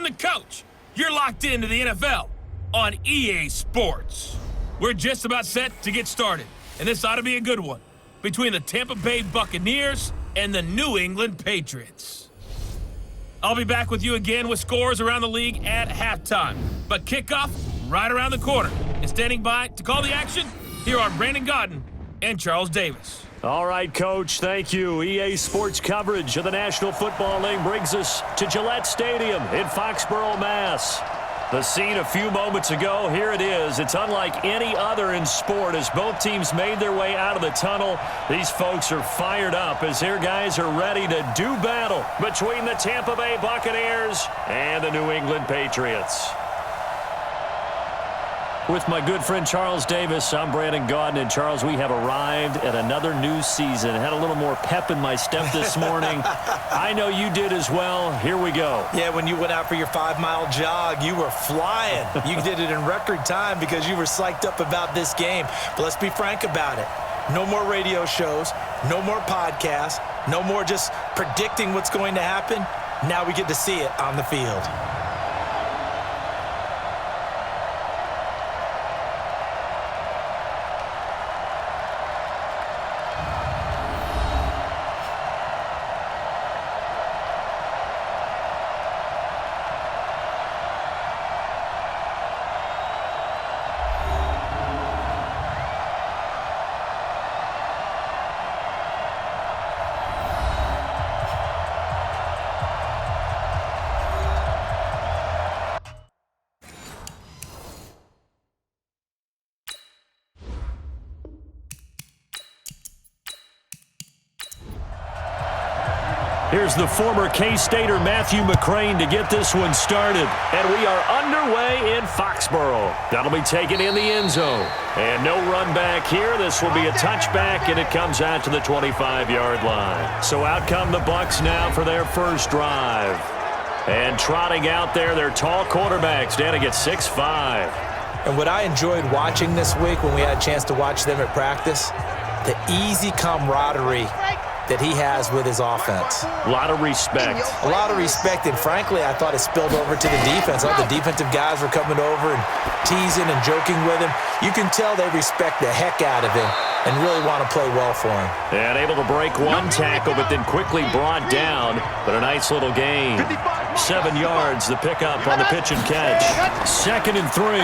the coach. You're locked into the NFL on EA Sports. We're just about set to get started, and this ought to be a good one between the Tampa Bay Buccaneers and the New England Patriots. I'll be back with you again with scores around the league at halftime, but kickoff right around the corner. And standing by to call the action, here are Brandon Gaudin and Charles Davis. All right, Coach, thank you. EA Sports coverage of the National Football League brings us to Gillette Stadium in Foxborough, Mass. The scene a few moments ago, here it is. It's unlike any other in sport as both teams made their way out of the tunnel. These folks are fired up as their guys are ready to do battle between the Tampa Bay Buccaneers and the New England Patriots. With my good friend Charles Davis, I'm Brandon Gaudin. And Charles, we have arrived at another new season. Had a little more pep in my step this morning. I know you did as well. Here we go. Yeah, when you went out for your 5-mile jog, you were flying. You did it in record time because you were psyched up about this game. But let's be frank about it. No more radio shows, no more podcasts, no more just predicting what's going to happen. Now we get to see it on the field. Here's the former K-Stater Matthew McCrane to get this one started. And we are underway in Foxborough. That'll be taken in the end zone. And no run back here. This will be a touchback, and it comes out to the 25-yard line. So out come the Bucs now for their first drive. And trotting out there, their tall quarterback standing at 6'5". And what I enjoyed watching this week when we had a chance to watch them at practice, the easy camaraderie that he has with his offense. A lot of respect. A lot of respect, and frankly, I thought it spilled over to the defense. All the defensive guys were coming over and teasing and joking with him. You can tell they respect the heck out of him and really want to play well for him. And able to break one tackle, but then quickly brought down. But a nice little gain. 7 yards, the pickup on the pitch and catch. 2nd and 3.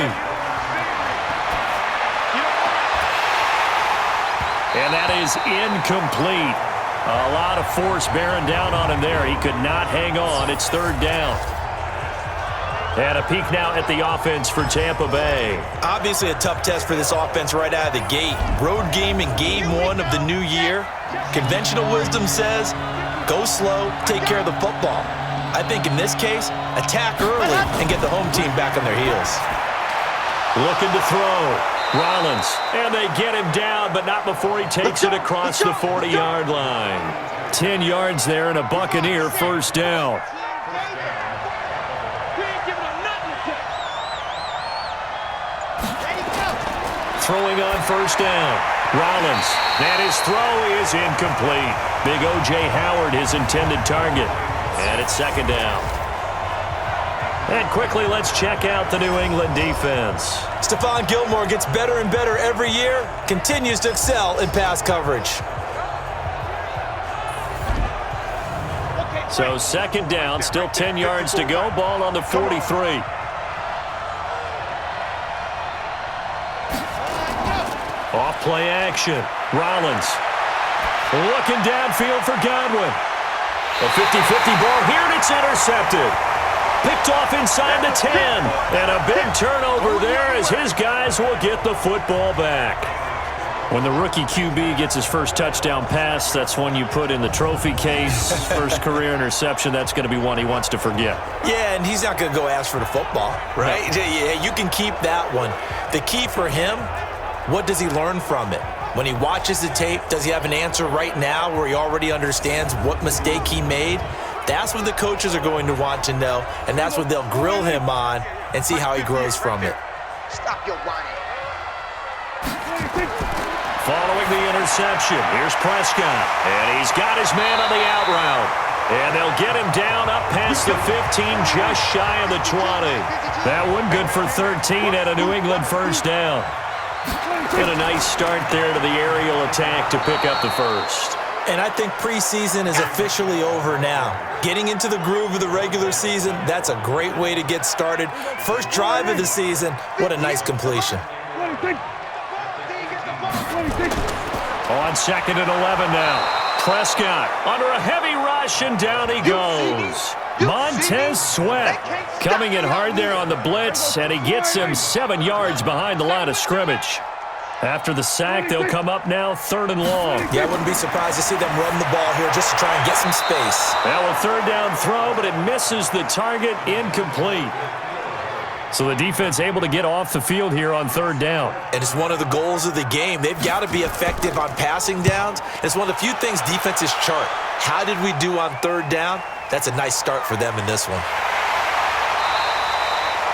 And that is incomplete. A lot of force bearing down on him there. He could not hang on. It's 3rd down. And a peek now at the offense for Tampa Bay. Obviously a tough test for this offense right out of the gate. Road game in game 1 of the new year. Conventional wisdom says, go slow, take care of the football. I think in this case, attack early and get the home team back on their heels. Looking to throw. Rollins, and they get him down, but not before he takes it across the 40-yard line. 10 yards there and a Buccaneer first down. Throwing on first down. Rollins, and his throw is incomplete. Big O.J. Howard, his intended target. And it's 2nd down. And quickly, let's check out the New England defense. Stephon Gilmore gets better and better every year, continues to excel in pass coverage. So 2nd down, still 10 yards to go, ball on the 43. Off play action, Rollins. Looking downfield for Godwin. A 50-50 ball here, and it's intercepted. Picked off inside the 10. And a big turnover there as his guys will get the football back. When the rookie QB gets his first touchdown pass, that's one you put in the trophy case. First career interception, that's going to be one he wants to forget. Yeah, and he's not going to go ask for the football, right? No. Yeah, you can keep that one. The key for him, what does he learn from it? When he watches the tape, does he have an answer right now where he already understands what mistake he made? That's what the coaches are going to want to know, and that's what they'll grill him on and see how he grows from it. Stop your whining. Following the interception, here's Prescott, and he's got his man on the out route. And they'll get him down up past the 15, just shy of the 20. That one good for 13 at a New England first down. And a nice start there to the aerial attack to pick up the first. And I think preseason is officially over now. Getting into the groove of the regular season, that's a great way to get started. First drive of the season, what a nice completion. On 2nd and 11 now. Prescott under a heavy rush, and down he goes. Montez Sweat coming in hard there on the blitz, and he gets him 7 yards behind the line of scrimmage. After the sack, they'll come up now 3rd and long. Yeah, I wouldn't be surprised to see them run the ball here just to try and get some space. Now a 3rd down throw, but it misses the target, incomplete. So the defense able to get off the field here on 3rd down. And it's one of the goals of the game. They've got to be effective on passing downs. It's one of the few things defenses chart. How did we do on 3rd down? That's a nice start for them in this one.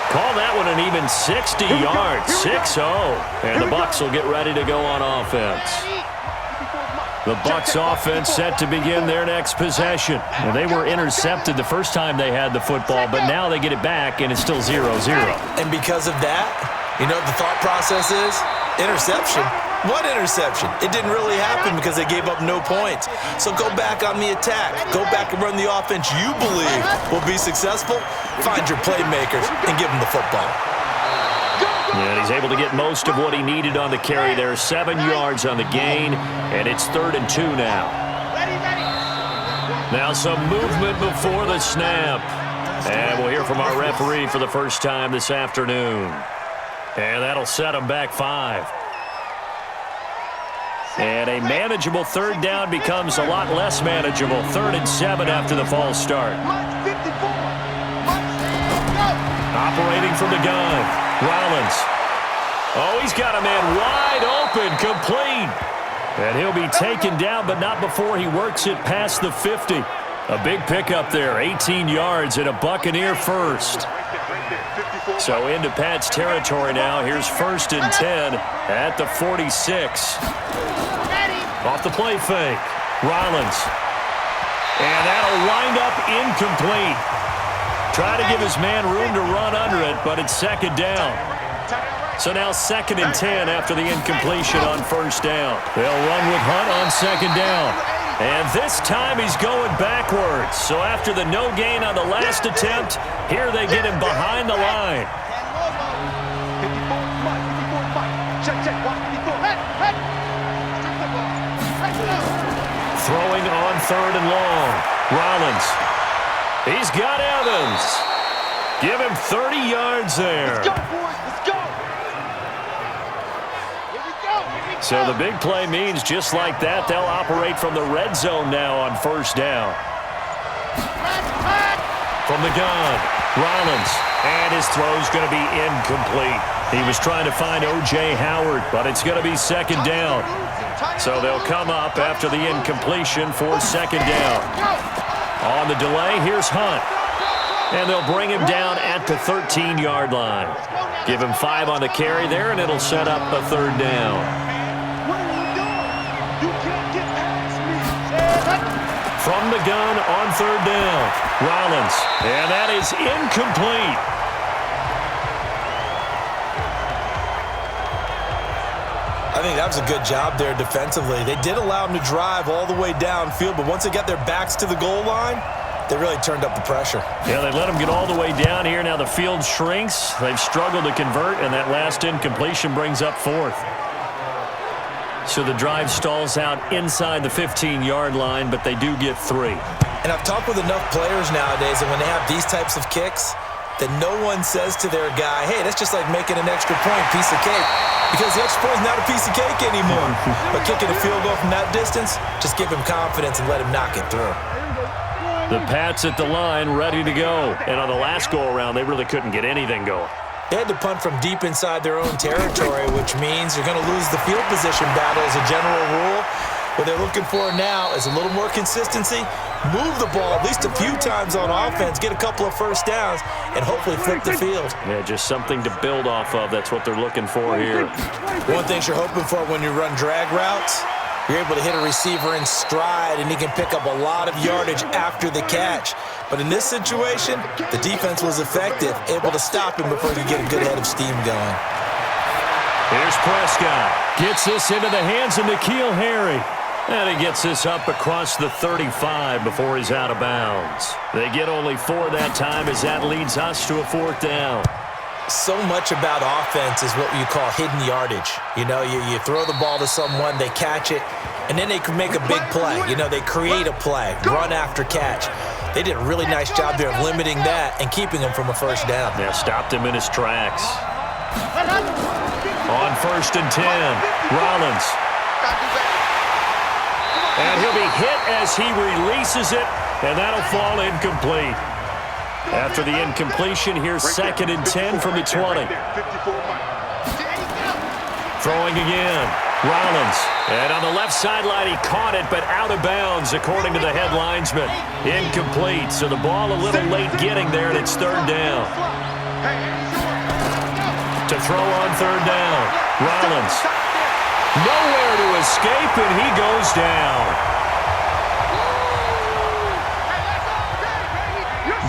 Call that one an even 60 yards, 6-0. And the Bucs will get ready to go on offense. The Bucs offense set to begin their next possession. Well, they were intercepted the first time they had the football, but now they get it back, and it's still 0-0. And because of that, you know what the thought process is? Interception. What interception? It didn't really happen because they gave up no points. So go back on the attack. Go back and run the offense you believe will be successful. Find your playmakers and give them the football. And he's able to get most of what he needed on the carry there. 7 yards on the gain, and it's 3rd and 2 now. Now some movement before the snap. And we'll hear from our referee for the first time this afternoon. And that'll set him back 5. And a manageable 3rd down becomes a lot less manageable. 3rd and 7 after the false start. Operating from the gun. Rollins. Oh, he's got a man wide open, complete. And he'll be taken down, but not before he works it past the 50. A big pickup there, 18 yards and a Buccaneer first. So into Pat's territory now. Here's 1st and 10 at the 46. Off the play fake. Rollins. And that'll wind up incomplete. Try to give his man room to run under it, but it's 2nd down. So now 2nd and 10 after the incompletion on 1st down. They'll run with Hunt on 2nd down. And this time he's going backwards. So after the no gain on the last attempt, here they get him behind the line. Throwing on 3rd and long. Rollins. He's got Evans. Give him 30 yards there. Let's go, boys. Let's go. Here we go. Here we go. So the big play means just like that, they'll operate from the red zone now on 1st down. From the gun, Rollins. And his throw's going to be incomplete. He was trying to find O.J. Howard, but it's going to be 2nd down. So they'll come up after the incompletion for 2nd down. On the delay, here's Hunt. And they'll bring him down at the 13-yard line. Give him 5 on the carry there, and it'll set up a 3rd down. What are you doing? You can't get past me. From the gun on 3rd down, Rollins. And that is incomplete. I think that was a good job there defensively. They did allow them to drive all the way downfield, but once they got their backs to the goal line, they really turned up the pressure. Yeah, they let them get all the way down here. Now the field shrinks. They've struggled to convert, and that last incompletion brings up 4th. So the drive stalls out inside the 15-yard line, but they do get 3. And I've talked with enough players nowadays that when they have these types of kicks, that no one says to their guy, hey, that's just like making an extra point, piece of cake. Because the extra point is not a piece of cake anymore. But kicking a field goal from that distance, just give him confidence and let him knock it through. The Pats at the line, ready to go. And on the last go-around, they really couldn't get anything going. They had to punt from deep inside their own territory, which means you're going to lose the field position battle as a general rule. What they're looking for now is a little more consistency, move the ball at least a few times on offense, get a couple of first downs, and hopefully flip the field. Yeah, just something to build off of. That's what they're looking for here. One thing you're hoping for when you run drag routes, You're able to hit a receiver in stride, and he can pick up a lot of yardage after the catch. But in this situation, the defense was effective, able to stop him before he could get a good head of steam going. Here's Prescott. Gets this into the hands of N'Keal Harry. And he gets this up across the 35 before he's out of bounds. They get only 4 that time as that leads us to a 4th down. So much about offense is what you call hidden yardage. You know, you throw the ball to someone, they catch it, and then they can make a big play. You know, they create a play, run after catch. They did a really nice job there of limiting that and keeping him from a first down. Yeah, stopped him in his tracks. On 1st and 10, Rollins. And he'll be hit as he releases it, and that'll fall incomplete. After the incompletion, here's 2nd and 10 from the 20. Throwing again, Rollins. And on the left sideline, he caught it, but out of bounds, according to the head linesman. Incomplete, so the ball a little late getting there, and it's 3rd down. To throw on 3rd down, Rollins. Nowhere to escape, and he goes down.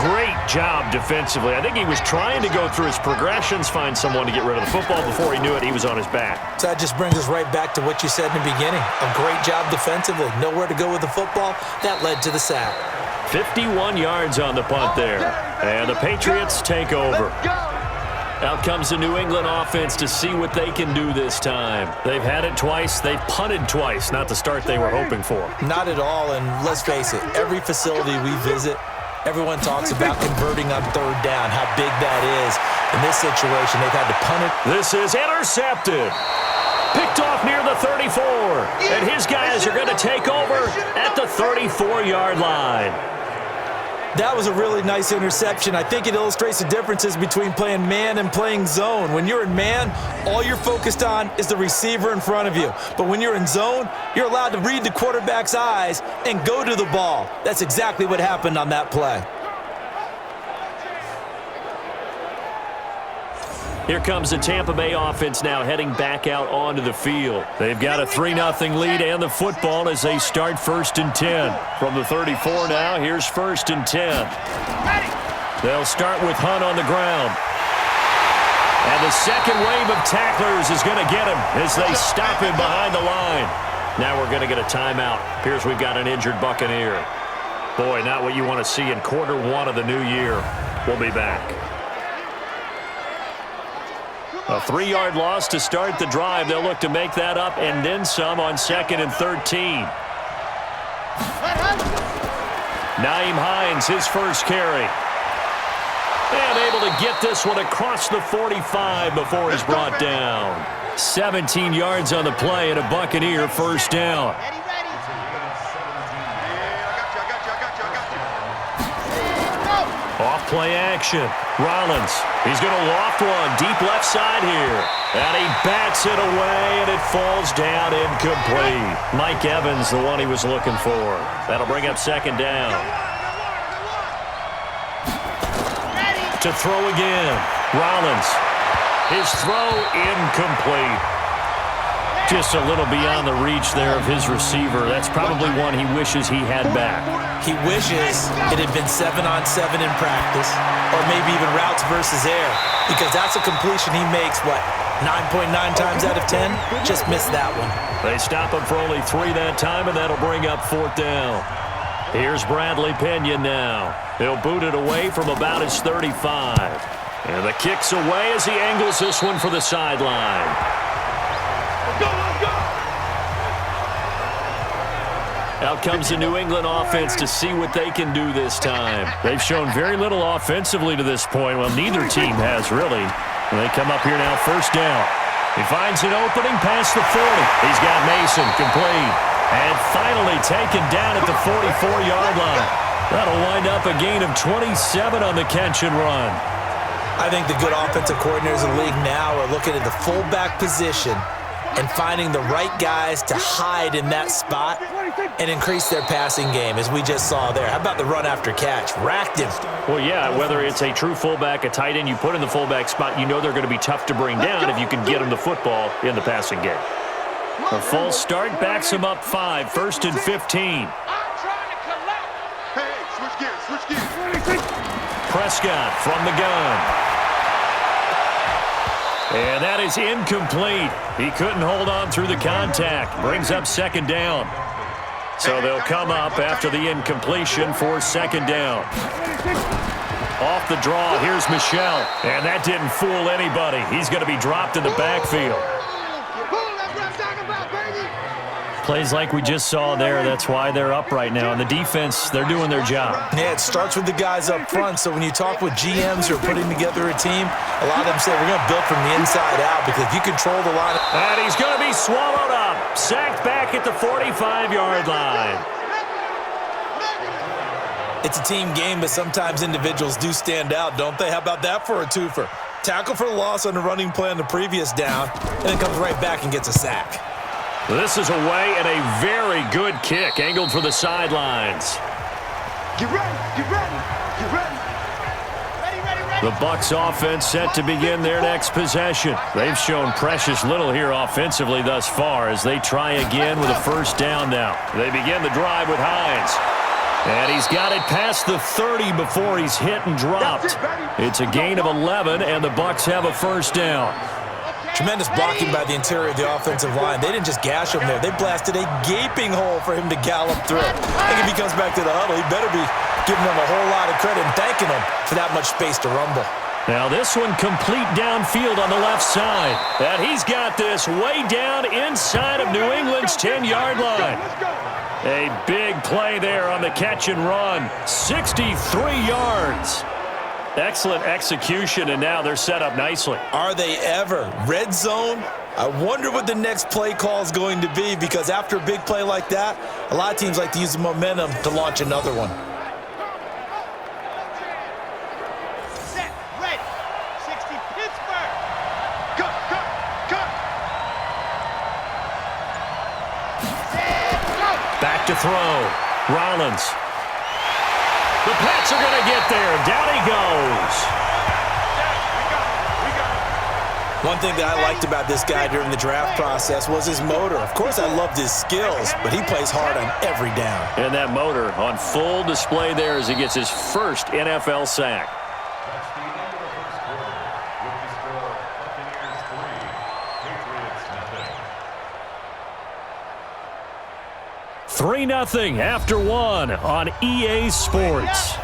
Great job defensively. I think he was trying to go through his progressions, find someone to get rid of the football. Before he knew it, he was on his back. So that just brings us right back to what you said in the beginning. A great job defensively. Nowhere to go with the football. That led to the sack. 51 yards on the punt there. And the Patriots take over. Out comes the New England offense to see what they can do this time. They've had it twice. They've punted twice. Not the start they were hoping for. Not at all, and let's face it, every facility we visit, everyone talks about converting on 3rd down, how big that is. In this situation, they've had to punt it. This is intercepted. Picked off near the 34. And his guys are going to take over at the 34-yard line. That was a really nice interception. I think it illustrates the differences between playing man and playing zone. When you're in man, all you're focused on is the receiver in front of you. But when you're in zone, you're allowed to read the quarterback's eyes and go to the ball. That's exactly what happened on that play. Here comes the Tampa Bay offense now heading back out onto the field. They've got a 3-0 lead and the football as they start 1st and 10. From the 34 now, here's 1st and 10. They'll start with Hunt on the ground. And the second wave of tacklers is going to get him as they stop him behind the line. Now we're going to get a timeout. Appears we've got an injured Buccaneer. Boy, not what you want to see in Q1 of the new year. We'll be back. A 3-yard loss to start the drive. They'll look to make that up and then some on 2nd and 13. Nyheim Hines, his first carry. And able to get this one across the 45 before he's brought down. 17 yards on the play and a Buccaneer 1st down. Off play action. Rollins. He's going to loft one deep left side here. And he bats it away, and it falls down incomplete. Mike Evans, the one he was looking for. That'll bring up 2nd down. To throw again. Rollins. His throw incomplete. Just a little beyond the reach there of his receiver. That's probably one he wishes he had back. He wishes it had been 7-on-7 in practice, or maybe even routes versus air, because that's a completion he makes, what, 9.9 times out of 10? Just missed that one. They stop him for only 3 that time, and that'll bring up 4th down. Here's Bradley Pinion now. He'll boot it away from about his 35. And the kick's away as he angles this one for the sideline. Out comes the New England offense to see what they can do this time. They've shown very little offensively to this point. Well, neither team has, really. They come up here now, 1st down. He finds an opening past the 40. He's got Mason complete. And finally taken down at the 44-yard line. That'll wind up a gain of 27 on the catch and run. I think the good offensive coordinators in the league now are looking at the fullback position and finding the right guys to hide in that spot and increase their passing game, as we just saw there. How about the run after catch? Racked him. Well, yeah, whether it's a true fullback, a tight end you put in the fullback spot, you know they're going to be tough to bring down if you can get them the football in the passing game. A false start backs him up 5, 1st and 15. I'm trying to collect. Hey, switch gears. Prescott from the gun. And that is incomplete. He couldn't hold on through the contact. Brings up 2nd down. So they'll come up after the incompletion for 2nd down. Off the draw, here's Michel. And that didn't fool anybody. He's going to be dropped in the backfield. Plays like we just saw there, that's why they're up right now. And the defense, they're doing their job. Yeah, it starts with the guys up front. So when you talk with GMs who are putting together a team, a lot of them say we're going to build from the inside out because if you control the line. And he's going to be swallowed up. Sacked back at the 45-yard line. It's a team game, but sometimes individuals do stand out, don't they? How about that for a twofer? Tackle for loss on the running play on the previous down, and then comes right back and gets a sack. This is away and a very good kick angled for the sidelines. Get ready, get ready, get ready. The Bucs offense set to begin their next possession. They've shown precious little here offensively thus far as they try again with a 1st down now. They begin the drive with Hines. And he's got it past the 30 before he's hit and dropped. It's a gain of 11, and the Bucs have a 1st down. Tremendous blocking by the interior of the offensive line. They didn't just gash him there. They blasted a gaping hole for him to gallop through. I think if he comes back to the huddle, he better be giving them a whole lot of credit and thanking them for that much space to rumble. Now this one complete downfield on the left side. And he's got this way down inside of New England's 10-yard line. A big play there on the catch and run. 63 yards. Excellent execution, and now they're set up nicely. Are they ever? Red zone? I wonder what the next play call is going to be because after a big play like that, a lot of teams like to use the momentum to launch another one. Set, ready. 60 Pittsburgh. Cut, cut, cut. Set, go. Back to throw. Rollins. The Pats are going to get there. Down he goes. One thing that I liked about this guy during the draft process was his motor. Of course, I loved his skills, but he plays hard on every down. And that motor on full display there as he gets his 1st NFL sack. Patriots 3-0 after 1 on EA Sports.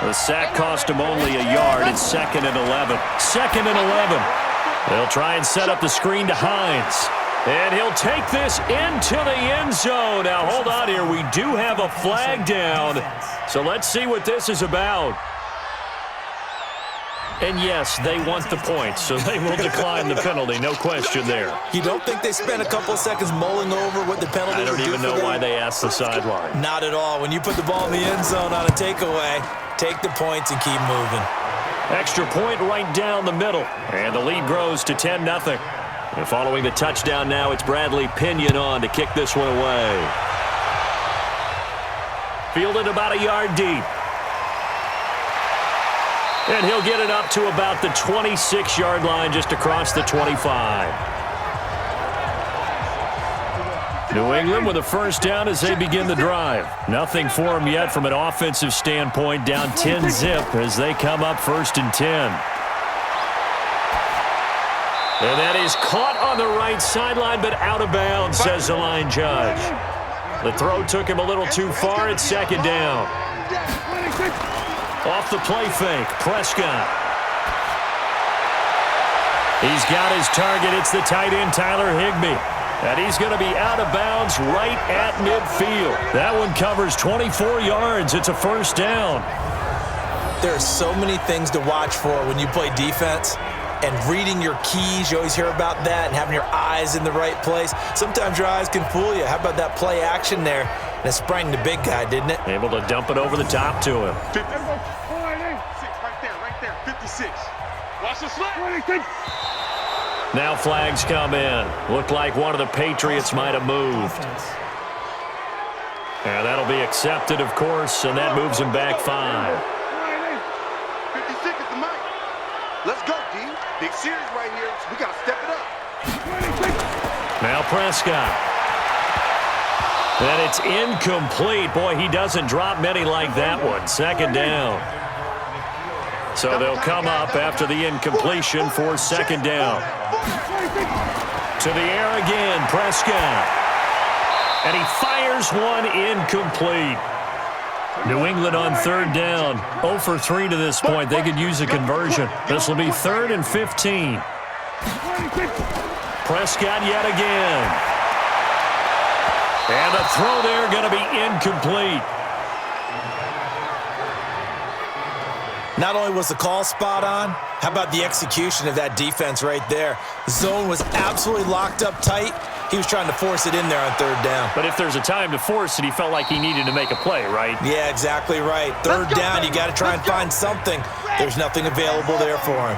The sack cost him only a yard. It's 2nd and 11. 2nd and 11. They'll try and set up the screen to Hines. And he'll take this into the end zone. Now, hold on here. We do have a flag down. So let's see what this is about. And yes, they want the points, so they will decline the penalty. No question there. You don't think they spent a couple of seconds mulling over what the penalty would do? I don't even know why they asked the sideline. Not at all. When you put the ball in the end zone on a takeaway, take the points and keep moving. Extra point right down the middle. And the lead grows to 10-0. And following the touchdown now, it's Bradley Pinion on to kick this one away. Fielded about a yard deep. And he'll get it up to about the 26-yard line just across the 25. New England with a 1st down as they begin the drive. Nothing for them yet from an offensive standpoint. Down 10-zip as they come up 1st and 10. And that is caught on the right sideline, but out of bounds, says the line judge. The throw took him a little too far. It's 2nd down. Off the play fake, Prescott. He's got his target. It's the tight end, Tyler Higbee. And he's going to be out of bounds right at midfield. That one covers 24 yards. It's a 1st down. There are so many things to watch for when you play defense. And reading your keys, you always hear about that, and having your eyes in the right place. Sometimes your eyes can fool you. How about that play action there? And it sprang the big guy, didn't it? Able to dump it over the top to him. 56, right there, 56. Watch the slip. Now flags come in. Looked like one of the Patriots might have moved. And that'll be accepted, of course, and that moves him back 5. 56 is the mic. Let's go, D. Big series right here. So we got to step it up. Now Prescott. And it's incomplete. Boy, he doesn't drop many like that one. Second down. So they'll come up after the incompletion for second down. To the air again, Prescott. And he fires one incomplete. New England on third down. 0 for 3 to this point. They could use a conversion. This will be 3rd and 15. Prescott yet again. And the throw there going to be incomplete. Not only was the call spot on, how about the execution of that defense right there? The zone was absolutely locked up tight. He was trying to force it in there on third down. But if there's a time to force it, he felt like he needed to make a play, right? Yeah, exactly right. Third down, you got to try and find something. There's nothing available there for him.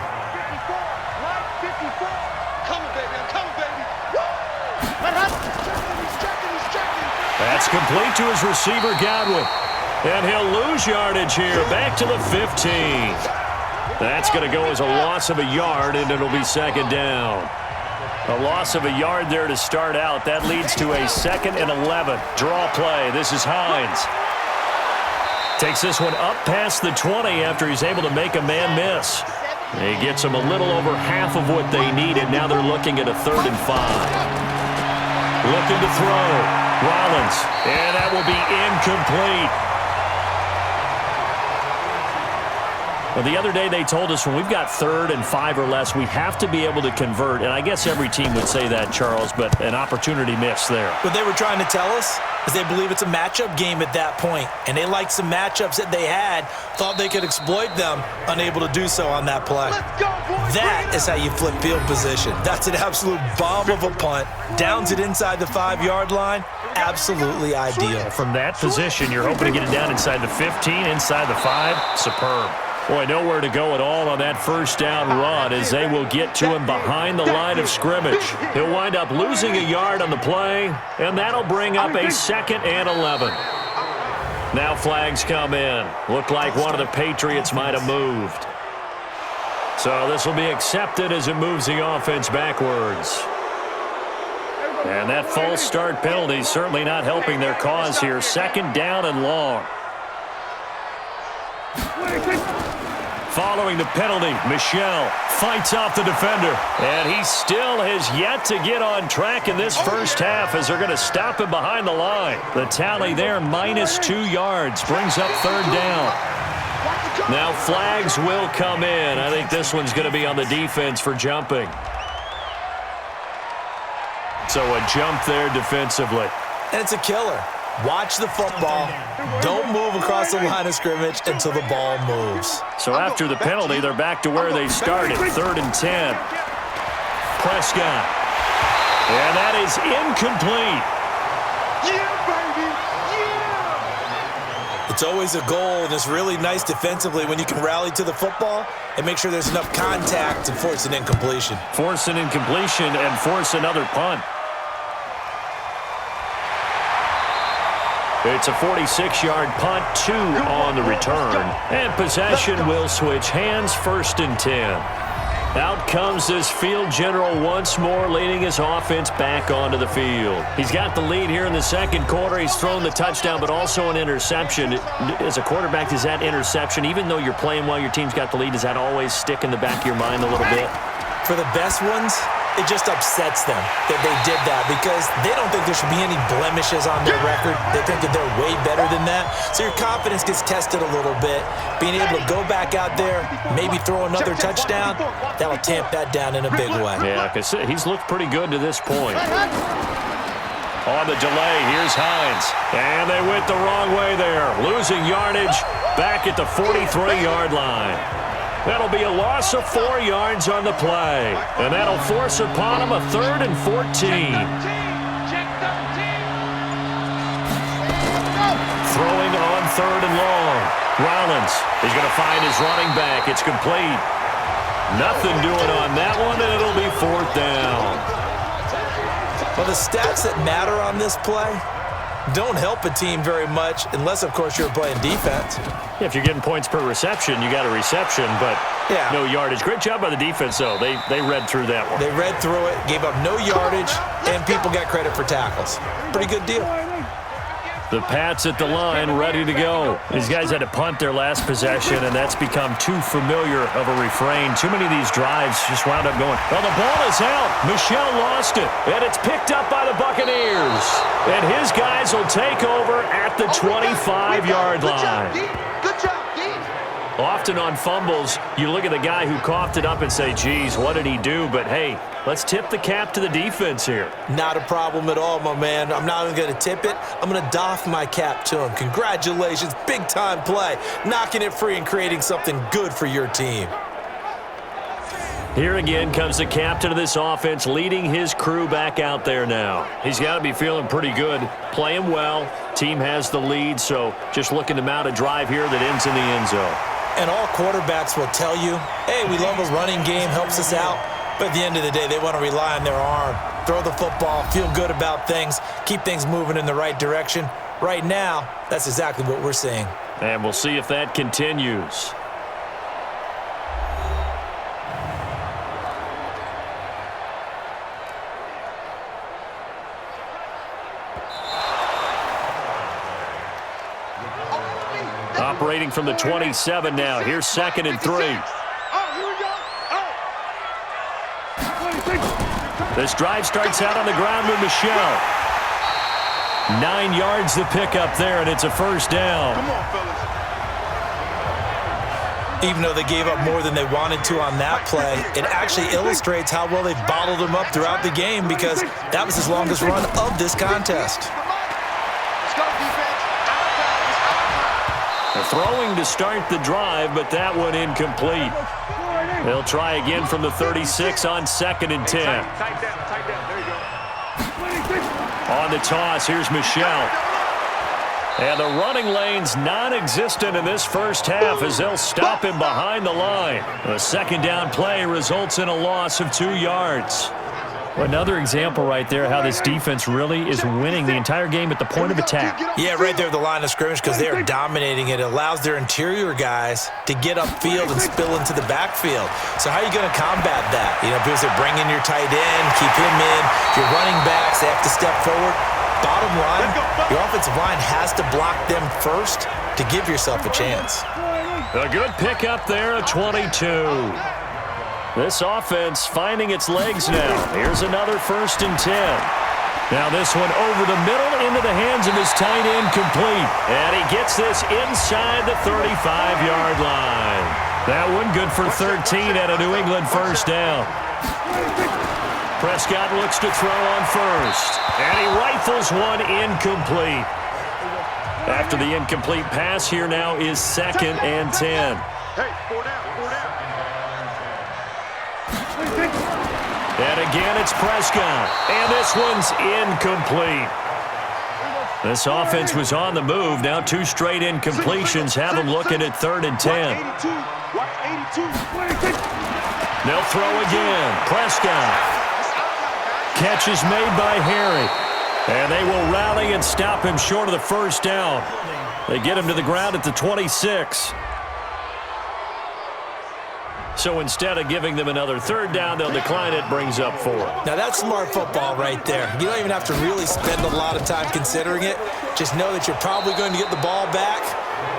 That's complete to his receiver, Godwin. And he'll lose yardage here. Back to the 15. That's going to go as a loss of a yard, and it'll be second down. A loss of a yard there to start out. That leads to a 2nd and 11. Draw play. This is Hines. Takes this one up past the 20 after he's able to make a man miss. He gets them a little over half of what they needed. Now they're looking at a 3rd and 5. Looking to throw. Rollins. And that will be incomplete. Well, the other day they told us when we've got 3rd and 5 or less, we have to be able to convert. And I guess every team would say that, Charles, but an opportunity missed there. What they were trying to tell us is they believe it's a matchup game at that point. And they liked some matchups that they had, thought they could exploit them, unable to do so on that play. That is how you flip field position. That's an absolute bomb of a punt. Downs it inside the 5-yard line. Absolutely ideal. From that position, you're hoping to get it down inside the 15, inside the 5. Superb. Boy, nowhere to go at all on that first down run as they will get to him behind the line of scrimmage. He'll wind up losing a yard on the play, and that'll bring up a 2nd and 11. Now flags come in. Looked like one of the Patriots might have moved. So this will be accepted as it moves the offense backwards. And that false start penalty certainly not helping their cause here. 2nd down and long. Following the penalty, Michel fights off the defender. And he still has yet to get on track in this first half as they're going to stop him behind the line. The tally there, -2 yards, brings up 3rd down. Now flags will come in. I think this one's going to be on the defense for jumping. So a jump there defensively. And it's a killer. Watch the football. Don't move across the line of scrimmage until the ball moves. So after the penalty, they're back to where they started, 3rd and 10. Prescott. And that is incomplete. Yeah, baby! Yeah! It's always a goal, and it's really nice defensively when you can rally to the football and make sure there's enough contact and force an incompletion. Force an incompletion and force another punt. It's a 46-yard punt, 2 on the return. And possession will switch hands, 1st and 10. Out comes this field general once more, leading his offense back onto the field. He's got the lead here in the second quarter. He's thrown the touchdown, but also an interception. As a quarterback, does that interception, even though you're playing while your team's got the lead, does that always stick in the back of your mind a little bit? For the best ones, it just upsets them that they did that because they don't think there should be any blemishes on their record. They think that they're way better than that. So your confidence gets tested a little bit. Being able to go back out there, maybe throw another touchdown, that'll tamp that down in a big way. Yeah, because he's looked pretty good to this point. On the delay, here's Hines. And they went the wrong way there. Losing yardage back at the 43-yard line. That'll be a loss of 4 yards on the play. And that'll force upon him a 3rd and 14. Throwing on 3rd and long. Rollins is going to find his running back. It's complete. Nothing doing on that one, and it'll be 4th down. Well, the stats that matter on this play don't help a team very much unless, of course, you're playing defense. If you're getting points per reception, you got a reception, but Yeah. No yardage. Great job by the defense, though. They read through that one. They read through it, gave up no yardage, and people got credit for tackles. Pretty good deal. The Pats at the line, ready to go. These guys had to punt their last possession, and that's become too familiar of a refrain. Too many of these drives just wound up going. Well, the ball is out. Michel lost it, and it's picked up by the Buccaneers. And his guys will take over at the 25-yard line. Good job, D. Often on fumbles, you look at the guy who coughed it up and say, geez, what did he do? But, hey, let's tip the cap to the defense here. Not a problem at all, my man. I'm not even going to tip it. I'm going to doff my cap to him. Congratulations. Big-time play. Knocking it free and creating something good for your team. Here again comes the captain of this offense, leading his crew back out there now. He's got to be feeling pretty good, playing well. Team has the lead, so just looking to mount a drive here that ends in the end zone. And all quarterbacks will tell you, hey, we love a running game, helps us out. But at the end of the day, they want to rely on their arm. Throw the football, feel good about things, keep things moving in the right direction. Right now, that's exactly what we're seeing. And we'll see if that continues. Operating from the 27 now. Here's 2nd and 3. This drive starts out on the ground with Michel. 9 yards the pickup there, and it's a first down. Come on, fellas. Even though they gave up more than they wanted to on that play, it actually illustrates how well they've bottled them up throughout the game because that was his longest run of this contest. Let's go, defense. Throwing to start the drive, but that one incomplete. They'll try again from the 36 on 2nd and 10. Tight down. There you go. On the toss, here's Michel. And the running lane's non-existent in this first half as they'll stop him behind the line. A 2nd down play results in a loss of 2 yards. Another example right there how this defense really is winning the entire game at the point of attack. Yeah, right there at the line of scrimmage because they are dominating it. It allows their interior guys to get upfield and spill into the backfield. So how are you going to combat that? You know, because they're bringing your tight end, keep him in. Your running backs, they have to step forward. Bottom line, your offensive line has to block them first to give yourself a chance. A good pickup there at 22. This offense finding its legs now. Here's another 1st and 10. Now this one over the middle into the hands of his tight end complete. And he gets this inside the 35-yard line. That one good for 13 at a New England first down. Prescott looks to throw on first. And he rifles one incomplete. After the incomplete pass, here now is 2nd and 10. Hey, 4 down. And again, it's Prescott. And this one's incomplete. This offense was on the move. Now 2 straight incompletions have them looking at 3rd and 10. They'll throw again. Prescott. Catch is made by Harry. And they will rally and stop him short of the first down. They get him to the ground at the 26. So instead of giving them another 3rd down, they'll decline it, brings up 4. Now that's smart football right there. You don't even have to really spend a lot of time considering it. Just know that you're probably going to get the ball back.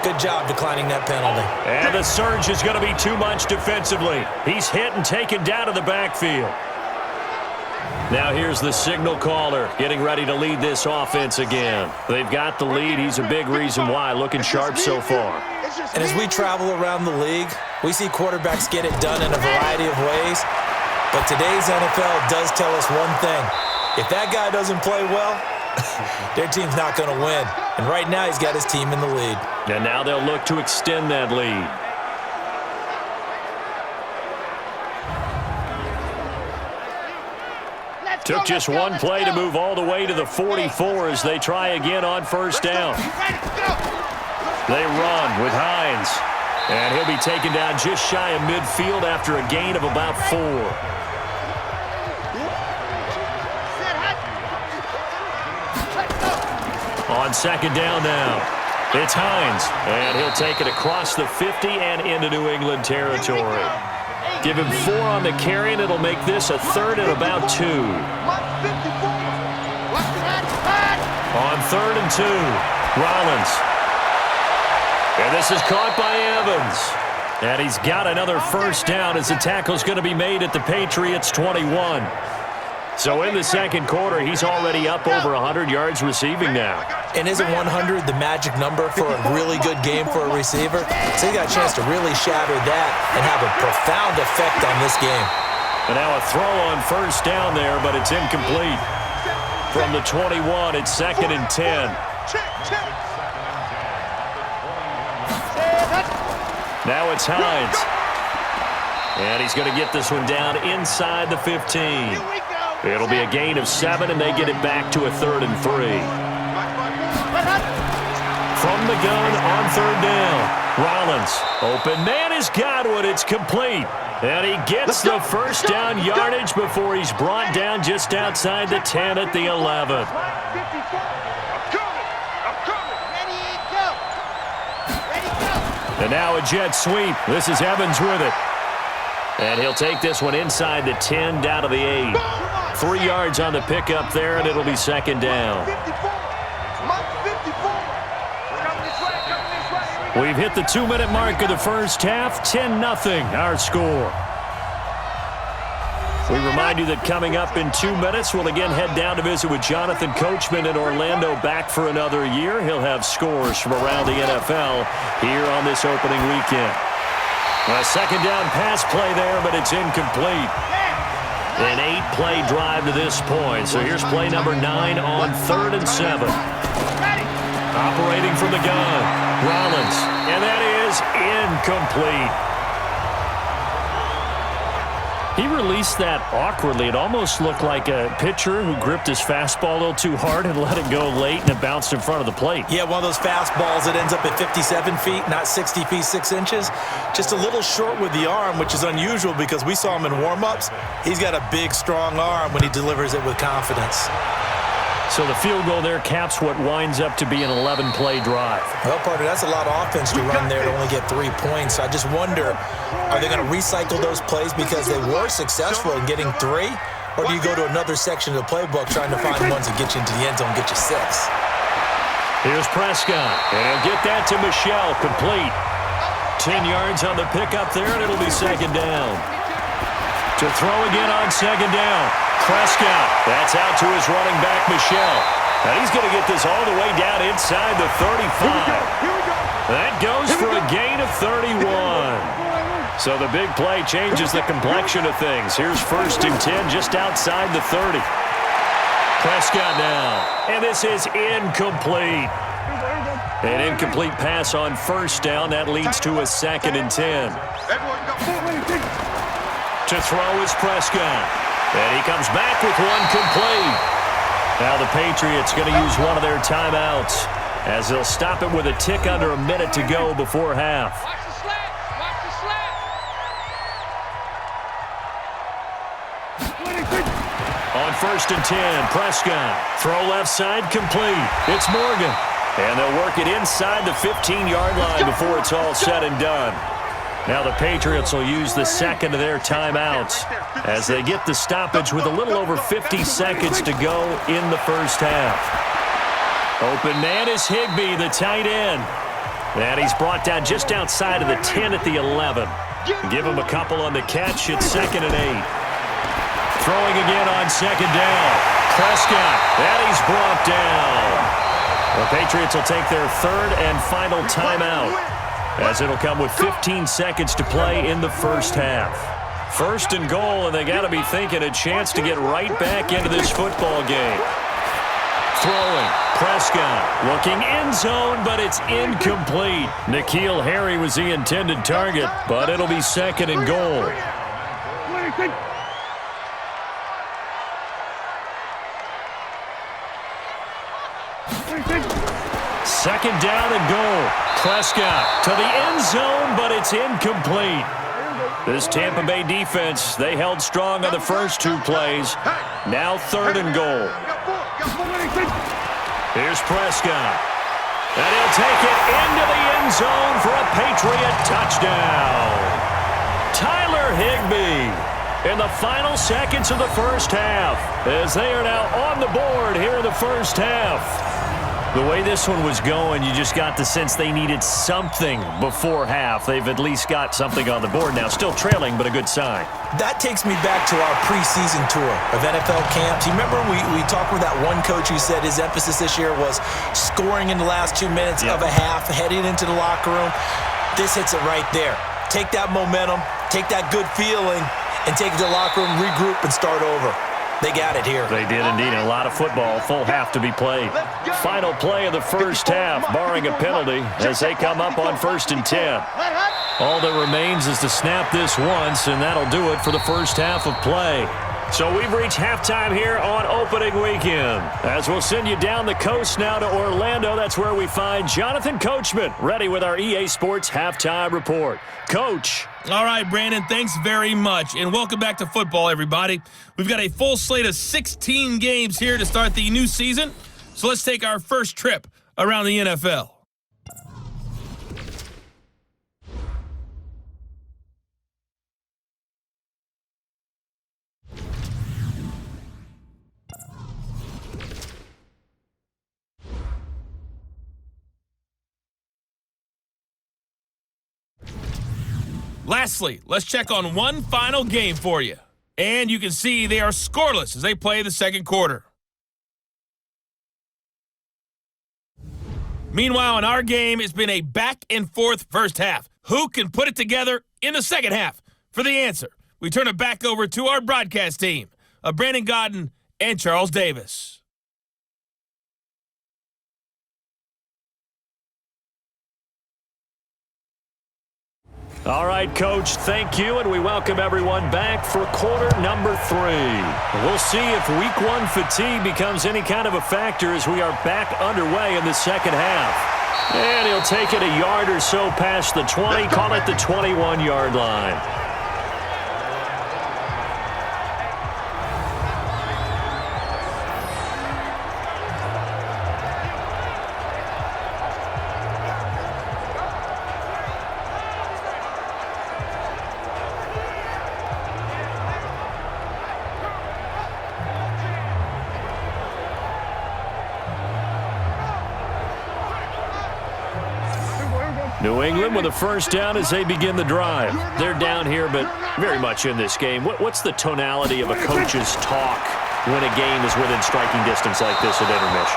Good job declining that penalty. And the surge is going to be too much defensively. He's hit and taken down to the backfield. Now here's the signal caller getting ready to lead this offense again. They've got the lead. He's a big reason why, looking sharp so far. And as we travel around the league, we see quarterbacks get it done in a variety of ways. But today's NFL does tell us one thing. If that guy doesn't play well, their team's not going to win. And right now he's got his team in the lead. And now they'll look to extend that lead. Took just one play to move all the way to the 44 as they try again on first down. They run with Hines. And he'll be taken down just shy of midfield after a gain of about 4. On 2nd down now. It's Hines, and he'll take it across the 50 and into New England territory. Give him 4 on the carry, and it'll make this a 3rd and about 2. On 3rd and 2, Rollins. And this is caught by Evans. And he's got another first down as the tackle's going to be made at the Patriots' 21. So in the second quarter, he's already up over 100 yards receiving now. And isn't 100 the magic number for a really good game for a receiver? So he got a chance to really shatter that and have a profound effect on this game. And now a throw on first down there, but it's incomplete. From the 21, it's 2nd and 10. Now it's Hines. And he's going to get this one down inside the 15. It'll be a gain of 7, and they get it back to a 3rd and 3. From the gun on 3rd down, Rollins. Open man is Godwin. It's complete. And he gets the first down yardage before he's brought down just outside the 10 at the 11. And now a jet sweep. This is Evans with it. And he'll take this one inside the 10 down to the 8. 3 yards on the pickup there, and it'll be 2nd down. We've hit the 2-minute mark of the first half. 10-0 our score. We remind you that coming up in 2 minutes, we'll again head down to visit with Jonathan Coachman in Orlando, back for another year. He'll have scores from around the NFL here on this opening weekend. A 2nd down pass play there, but it's incomplete. An 8-play drive to this point. So here's play number 9 on 3rd and 7. Operating from the gun, Rollins, and that is incomplete. He released that awkwardly. It almost looked like a pitcher who gripped his fastball a little too hard and let it go late, and it bounced in front of the plate. Yeah, one of those fastballs that ends up at 57 feet, not 60 feet, 6 inches. Just a little short with the arm, which is unusual because we saw him in warm-ups. He's got a big, strong arm when he delivers it with confidence. So the field goal there caps what winds up to be an 11-play drive. Well, partner, that's a lot of offense to run there to only get 3 points. I just wonder, are they going to recycle those plays because they were successful in getting 3? Or do you go to another section of the playbook trying to find ones that get you into the end zone and get you 6? Here's Prescott, and he'll get that to Michelle, complete. 10 yards on the pickup there, and it'll be 2nd down. To throw again on 2nd down. Prescott, that's out to his running back, Michelle. And he's going to get this all the way down inside the 35. That goes for a gain of 31. So the big play changes the complexion of things. Here's 1st and 10 just outside the 30. Prescott now, and this is incomplete. An incomplete pass on 1st down. That leads to a 2nd and 10. To throw is Prescott. And he comes back with one complete. Now the Patriots going to use one of their timeouts as they'll stop it with a tick under a minute to go before half. Watch the slant. Watch the slant. On 1st and 10, Prescott. Throw left side, complete. It's Morgan. And they'll work it inside the 15-yard line before it's all said and done. Now the Patriots will use the 2nd of their timeouts as they get the stoppage with a little over 50 seconds to go in the first half. Open man is Higbee, the tight end. And he's brought down just outside of the 10 at the 11. Give him a couple on the catch. It's 2nd and 8. Throwing again on 2nd down. Prescott, and he's brought down. The Patriots will take their 3rd and final timeout, as it'll come with 15 seconds to play in the first half. 1st and goal, and they got to be thinking a chance to get right back into this football game. Throwing, Prescott looking end zone, but it's incomplete. N'Keal Harry was the intended target, but it'll be 2nd and goal. 2nd down and goal. Prescott to the end zone, but it's incomplete. This Tampa Bay defense, they held strong on the first 2 plays. Now 3rd and goal. Here's Prescott. And he'll take it into the end zone for a Patriot touchdown. Tyler Higbee in the final seconds of the first half, as they are now on the board here in the first half. The way this one was going, you just got the sense they needed something before half. They've at least got something on the board now. Still trailing, but a good sign. That takes me back to our preseason tour of NFL camps. You remember we talked with that one coach who said his emphasis this year was scoring in the last 2 minutes of a half, heading into the locker room. This hits it right there. Take that momentum, take that good feeling, and take it to the locker room, regroup, and start over. They got it here. They did indeed. A lot of football, full half to be played. Final play of the first half, barring a penalty, as they come up on 1st and 10. All that remains is to snap this once, and that'll do it for the first half of play. So we've reached halftime here on opening weekend. As we'll send you down the coast now to Orlando, that's where we find Jonathan Coachman, ready with our EA Sports Halftime Report. Coach. All right, Brandon, thanks very much, and welcome back to football, everybody. We've got a full slate of 16 games here to start the new season, so let's take our first trip around the NFL. Lastly, let's check on one final game for you. And you can see they are scoreless as they play the second quarter. Meanwhile, in our game, it's been a back-and-forth first half. Who can put it together in the second half? For the answer, we turn it back over to our broadcast team of Brandon Godden and Charles Davis. All right, Coach, thank you, and we welcome everyone back for quarter number 3. We'll see if week 1 fatigue becomes any kind of a factor as we are back underway in the second half. And he'll take it a yard or so past the 20, call it the 21-yard line. New England with a first down as they begin the drive. They're down here, but very much in this game. What's the tonality of a coach's talk when a game is within striking distance like this at intermission?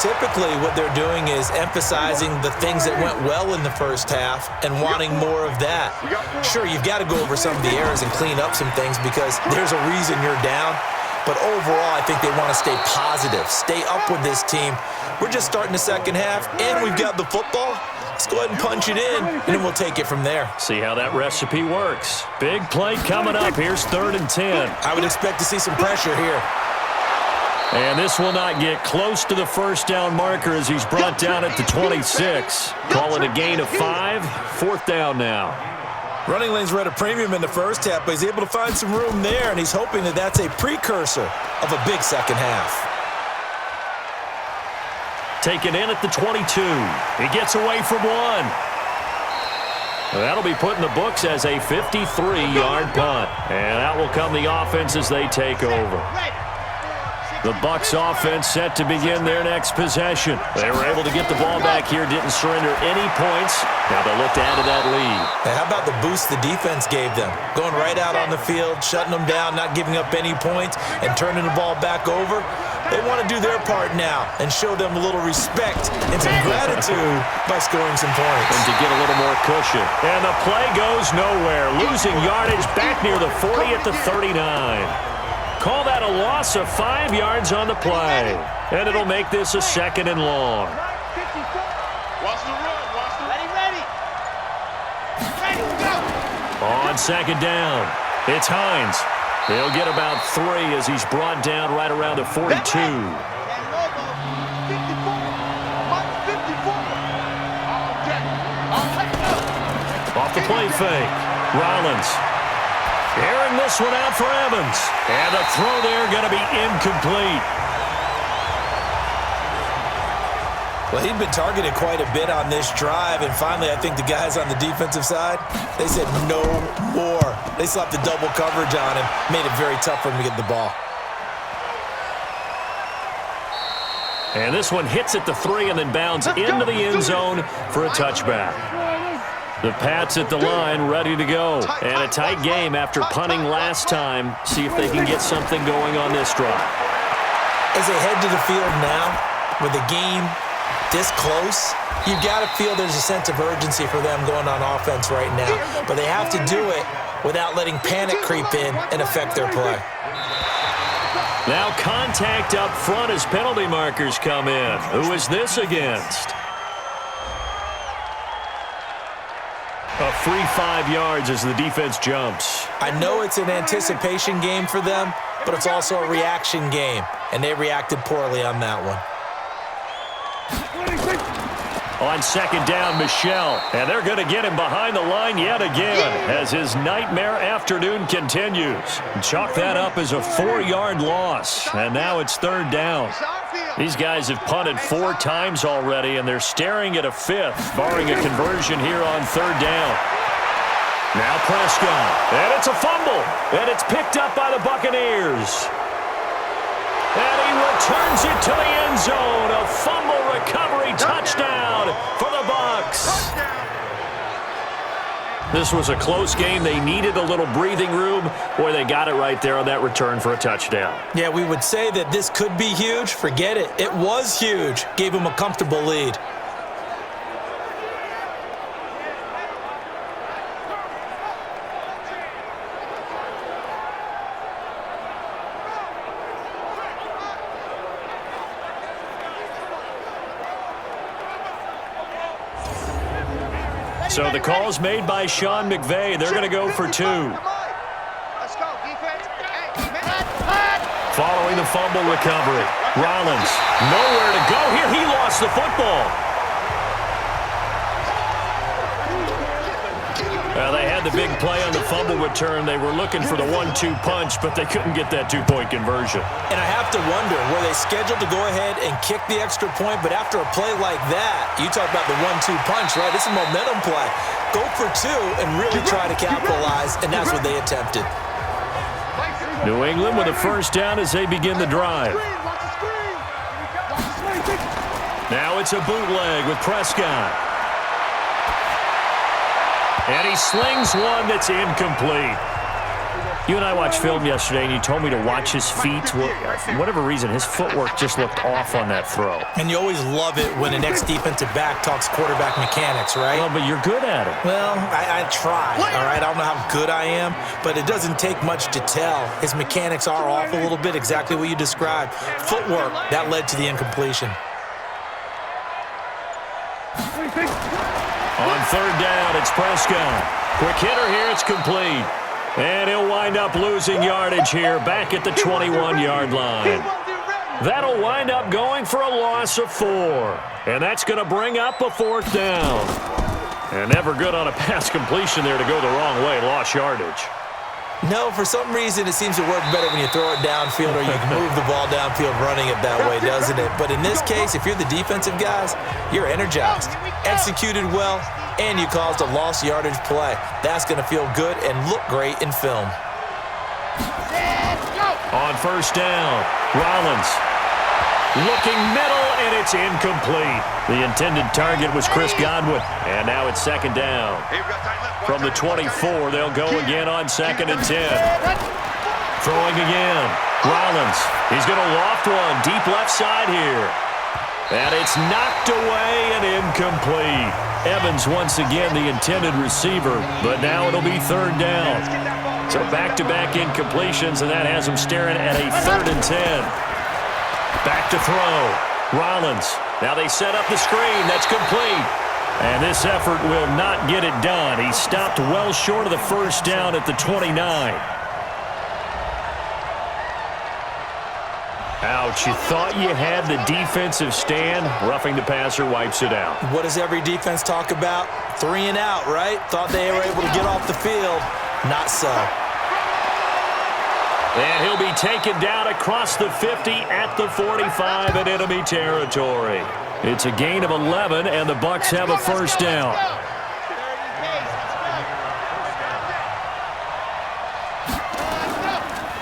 Typically, what they're doing is emphasizing the things that went well in the first half and wanting more of that. Sure, you've got to go over some of the errors and clean up some things because there's a reason you're down. But overall, I think they want to stay positive, stay up with this team. We're just starting the second half, and we've got the football. Let's go ahead and punch it in, and then we'll take it from there. See how that recipe works. Big play coming up. Here's 3rd and 10. I would expect to see some pressure here. And this will not get close to the first down marker as he's brought down at the 26. Call it a gain of 5. 4th down now. Running lanes were at a premium in the first half, but he's able to find some room there, and he's hoping that that's a precursor of a big second half. Taken in at the 22. He gets away from 1. That'll be put in the books as a 53-yard punt. And out will come the offense as they take over. The Bucs offense set to begin their next possession. They were able to get the ball back here, didn't surrender any points. Now they'll look to add to that lead. Hey, how about the boost the defense gave them? Going right out on the field, shutting them down, not giving up any points, and turning the ball back over. They want to do their part now and show them a little respect and some gratitude by scoring some points. And to get a little more cushion. And the play goes nowhere. Losing yardage back near the 40 at the 39. Call that a loss of 5 yards on the play. And it'll make this a 2nd and long. Watch the run. Watch the run. Ready. On 2nd down, it's Hines. He'll get about 3 as he's brought down right around the 42. Off the play fake. Rollins. Airing this one out for Evans. And the throw there going to be incomplete. Well, he'd been targeted quite a bit on this drive, and finally I think the guys on the defensive side, they said no more. They slapped the double coverage on him, made it very tough for him to get the ball. And this one hits at the 3 and then bounds into the end zone for a touchback. The Pats at the line, ready to go. And a tight game after punting last time. See if they can get something going on this drive. As they head to the field now, with the game this close, you've got to feel there's a sense of urgency for them going on offense right now. But they have to do it without letting panic creep in and affect their play. Now contact up front as penalty markers come in. Who is this against? A free 5 yards as the defense jumps. I know it's an anticipation game for them, but it's also a reaction game, and they reacted poorly on that one. On second down, Michel. And they're going to get him behind the line yet again as his nightmare afternoon continues. Chalk that up as a 4-yard loss. And now it's third down. These guys have punted 4 times already, and they're staring at a 5th, barring a conversion here on third down. Now Prescott. And it's a fumble. And it's picked up by the Buccaneers. And he returns it to the end zone. A fumble recovery touchdown for the Bucs. This was a close game. They needed a little breathing room. Boy, they got it right there on that return for a touchdown. Yeah, we would say that this could be huge. Forget it. It was huge. Gave them a comfortable lead. So the call's made by Sean McVay. They're going to go for 2. Let's go, defense. Following the fumble recovery, Rollins nowhere to go here. He lost the football. They had the big play on the fumble return. They were looking for the 1-2 punch, but they couldn't get that 2-point conversion. And I have to wonder, were they scheduled to go ahead and kick the extra point? But after a play like that, you talk about the 1-2 punch, right? It's a momentum play. Go for 2 and really try to capitalize, and that's what they attempted. New England with a first down as they begin the drive. Now it's a bootleg with Prescott. And he slings one that's incomplete. You and I watched film yesterday, and you told me to watch his feet. Well, for whatever reason, his footwork just looked off on that throw. And you always love it when an ex-defensive back talks quarterback mechanics, right? Well, but you're good at it. Well, I try, all right? I don't know how good I am, but it doesn't take much to tell. His mechanics are off a little bit, exactly what you described. Footwork, that led to the incompletion. On third down, it's Prescott. Quick hitter here, it's complete. And he'll wind up losing yardage here back at the 21-yard line. That'll wind up going for a loss of 4. And that's going to bring up a 4th down. And never good on a pass completion there to go the wrong way. Lost yardage. No, for some reason it seems to work better when you throw it downfield or you can move the ball downfield running it that way, doesn't it? But in this case, if you're the defensive guys, you're energized, executed well, and you caused a lost yardage play. That's going to feel good and look great in film. On first down, Rollins looking middle, and it's incomplete. The intended target was Chris Godwin, and now it's second down. From the 24, they'll go again on second and 10. Throwing again. Rollins. He's going to loft one deep left side here. And it's knocked away and incomplete. Evans once again the intended receiver, but now it'll be third down. So back-to-back incompletions, and that has him staring at a 3rd and 10. Back to throw. Rollins. Now they set up the screen. That's complete. And this effort will not get it done. He stopped well short of the first down at the 29. Ouch, you thought you had the defensive stand. Roughing the passer wipes it out. What does every defense talk about? 3 and out, right? Thought they were able to get off the field. Not so. And he'll be taken down across the 50 at the 45 in enemy territory. It's a gain of 11, and the Bucs have a first down.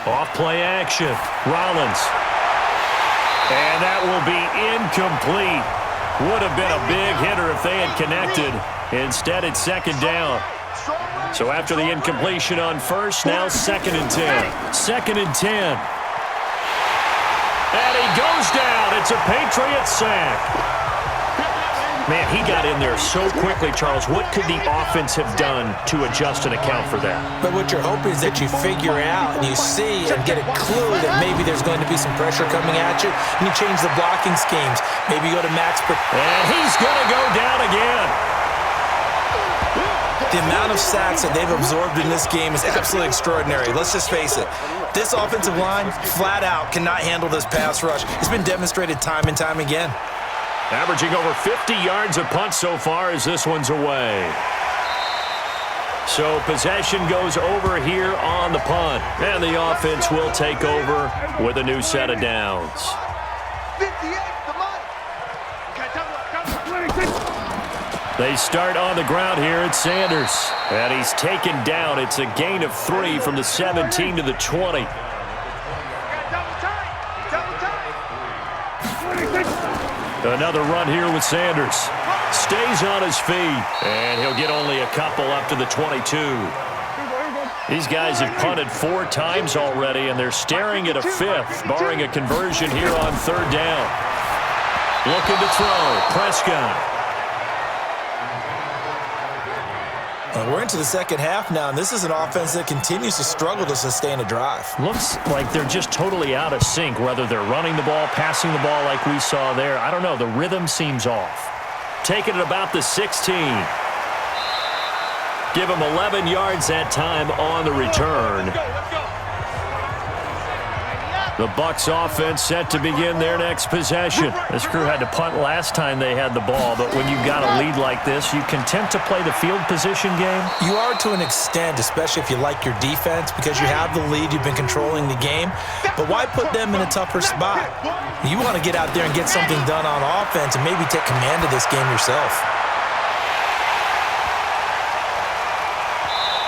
Off play action. Rollins. And that will be incomplete. Would have been a big hitter if they had connected. Instead, it's second down. So after the incompletion on first, now second and 10. Second and 10. And he goes down. It's a Patriots sack. Man, he got in there so quickly, Charles. What could the offense have done to adjust and account for that? But what you're hoping is that you figure out and you see and get a clue that maybe there's going to be some pressure coming at you, and you change the blocking schemes. Maybe you go to max. And he's going to go down again. The amount of sacks that they've absorbed in this game is absolutely extraordinary. Let's just face it. This offensive line, flat out, cannot handle this pass rush. It's been demonstrated time and time again. Averaging over 50 yards a punt so far as this one's away. So possession goes over here on the punt. And the offense will take over with a new set of downs. 58, the money. They start on the ground here at Sanders. And he's taken down. It's a gain of 3 from the 17 to the 20. Another run here with Sanders. Stays on his feet. And he'll get only a couple up to the 22. These guys have punted 4 times already, and they're staring at a 5th, barring a conversion here on third down. Looking to throw. Prescott. We're into the second half now, and this is an offense that continues to struggle to sustain a drive. Looks like they're just totally out of sync, whether they're running the ball, passing the ball like we saw there. I don't know. The rhythm seems off. Taking it about the 16. Give him 11 yards that time on the return. The Bucs offense set to begin their next possession. This crew had to punt last time they had the ball, but when you've got a lead like this, you content to play the field position game? You are to an extent, especially if you like your defense, because you have the lead, you've been controlling the game. But why put them in a tougher spot? You want to get out there and get something done on offense and maybe take command of this game yourself.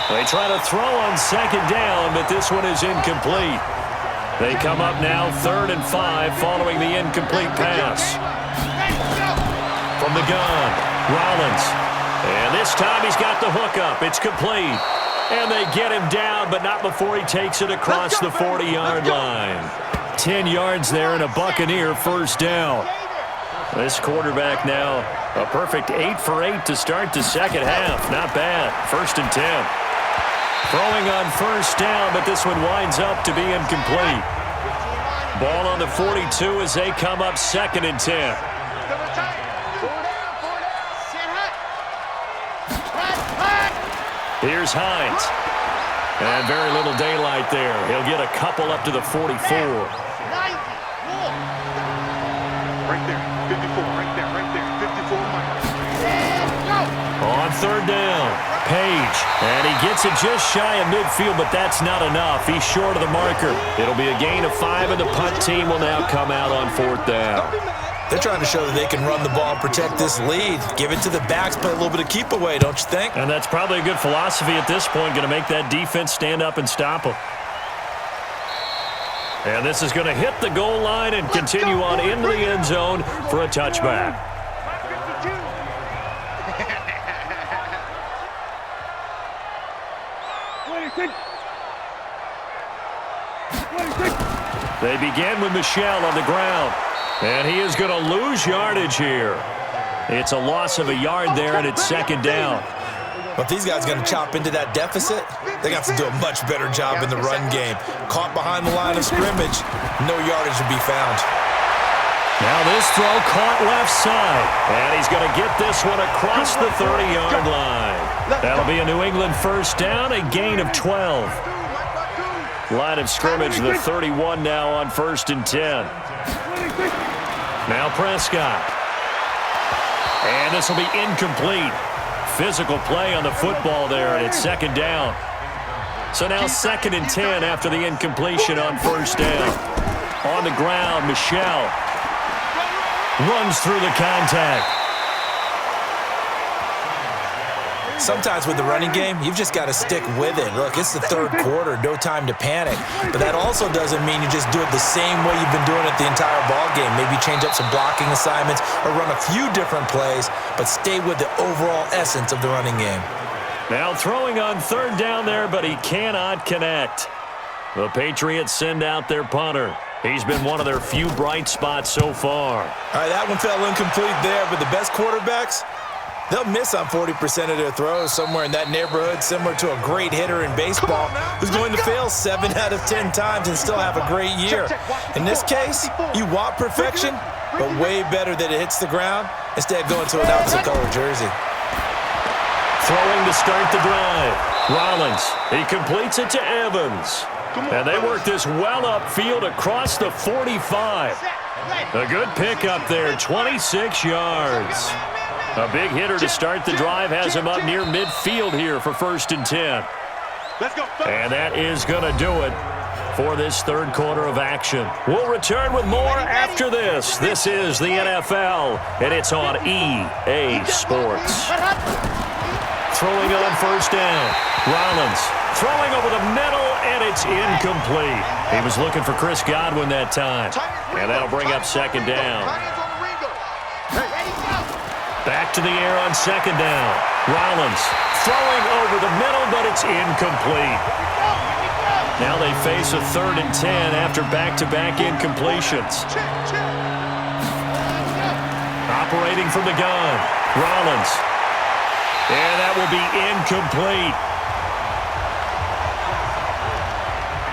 They try to throw on second down, but this one is incomplete. They come up now 3rd and 5 following the incomplete pass. From the gun, Rollins. And this time he's got the hook up. It's complete. And they get him down, but not before he takes it across the 40-yard line. 10 yards there and a Buccaneer first down. This quarterback now a perfect 8 for 8 to start the second half. Not bad. 1st and 10. Throwing on first down, but this one winds up to be incomplete. Ball on the 42 as they come up 2nd and 10. Here's Hines. And very little daylight there. He'll get a couple up to the 44. Right there, 54, right there, 54 miles. On third down, Page. And he gets it just shy of midfield, but that's not enough. He's short of the marker. It'll be a gain of 5, and the punt team will now come out on 4th down. They're trying to show that they can run the ball and protect this lead. Give it to the backs, play a little bit of keep away, don't you think? And that's probably a good philosophy at this point, going to make that defense stand up and stop them. And this is going to hit the goal line and continue on into the end zone for a touchback. They begin with Michel on the ground. And he is going to lose yardage here. It's a loss of a yard there, and it's 2nd down. But if these guys are going to chop into that deficit, they got to do a much better job in the run game. Caught behind the line of scrimmage, no yardage to be found. Now this throw caught left side. And he's going to get this one across the 30-yard line. That'll be a New England first down, a gain of 12. Line of scrimmage, the 31 now on 1st and 10. Now Prescott. And this will be incomplete. Physical play on the football there, and it's 2nd down. So now 2nd and 10 after the incompletion on first down. On the ground, Michel runs through the contact. Sometimes with the running game, you've just got to stick with it. Look, it's the third quarter, no time to panic. But that also doesn't mean you just do it the same way you've been doing it the entire ball game. Maybe change up some blocking assignments or run a few different plays, but stay with the overall essence of the running game. Now throwing on 3rd down there, but he cannot connect. The Patriots send out their punter. He's been one of their few bright spots so far. All right, that one fell incomplete there, but the best quarterbacks, they'll miss on 40% of their throws, somewhere in that neighborhood, similar to a great hitter in baseball who's going to fail 7 out of 10 times and still have a great year. In this case, you want perfection, but way better that it hits the ground instead of going to an opposite color jersey. Throwing to start the drive. Rollins, he completes it to Evans. And they work this well upfield across the 45. A good pickup there, 26 yards. A big hitter to start the drive has him up near midfield here for 1st and 10. And that is going to do it for this third quarter of action. We'll return with more after this. This is the NFL, and it's on EA Sports. Throwing on 1st down. Rollins throwing over the middle, and it's incomplete. He was looking for Chris Godwin that time. And that'll bring up 2nd down. Back to the air on 2nd down. Rollins throwing over the middle, but it's incomplete. Now they face a 3rd and 10 after back-to-back incompletions. Operating from the gun. Rollins. And that will be incomplete.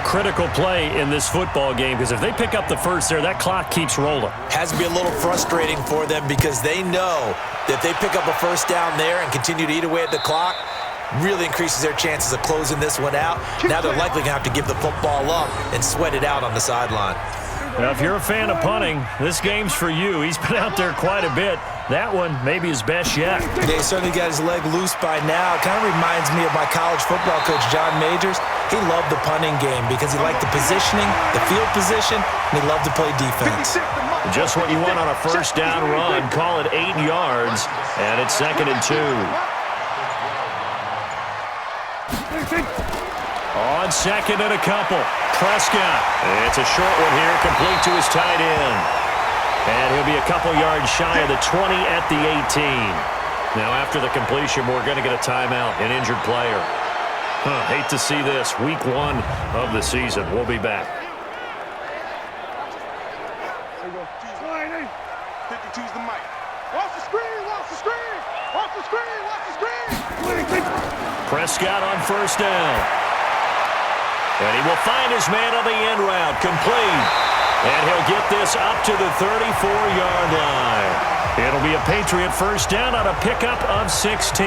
Critical play in this football game, because if they pick up the first there, that clock keeps rolling. Has to be a little frustrating for them because they know that if they pick up a 1st down there and continue to eat away at the clock, really increases their chances of closing this one out. Now they're likely going to have to give the football up and sweat it out on the sideline. Now, if you're a fan of punting, this game's for you. He's been out there quite a bit. That one may be his best yet. He certainly got his leg loose by now. It kind of reminds me of my college football coach, John Majors. He loved the punting game because he liked the positioning, the field position, and he loved to play defense. Just what you want on a 1st down run. Call it 8 yards, and it's 2nd and 2. On 2nd and a couple. Prescott. It's a short one here, complete to his tight end. And he'll be a couple yards shy of the 20 at the 18. Now, after the completion, we're going to get a timeout, an injured player. Hate to see this. Week 1 of the season. We'll be back. 52's the mic. Watch the screen, watch the screen, watch the screen, watch the screen. Prescott on 1st down. And he will find his man on the end route, complete. And he'll get this up to the 34-yard line. It'll be a Patriot 1st down on a pickup of 16.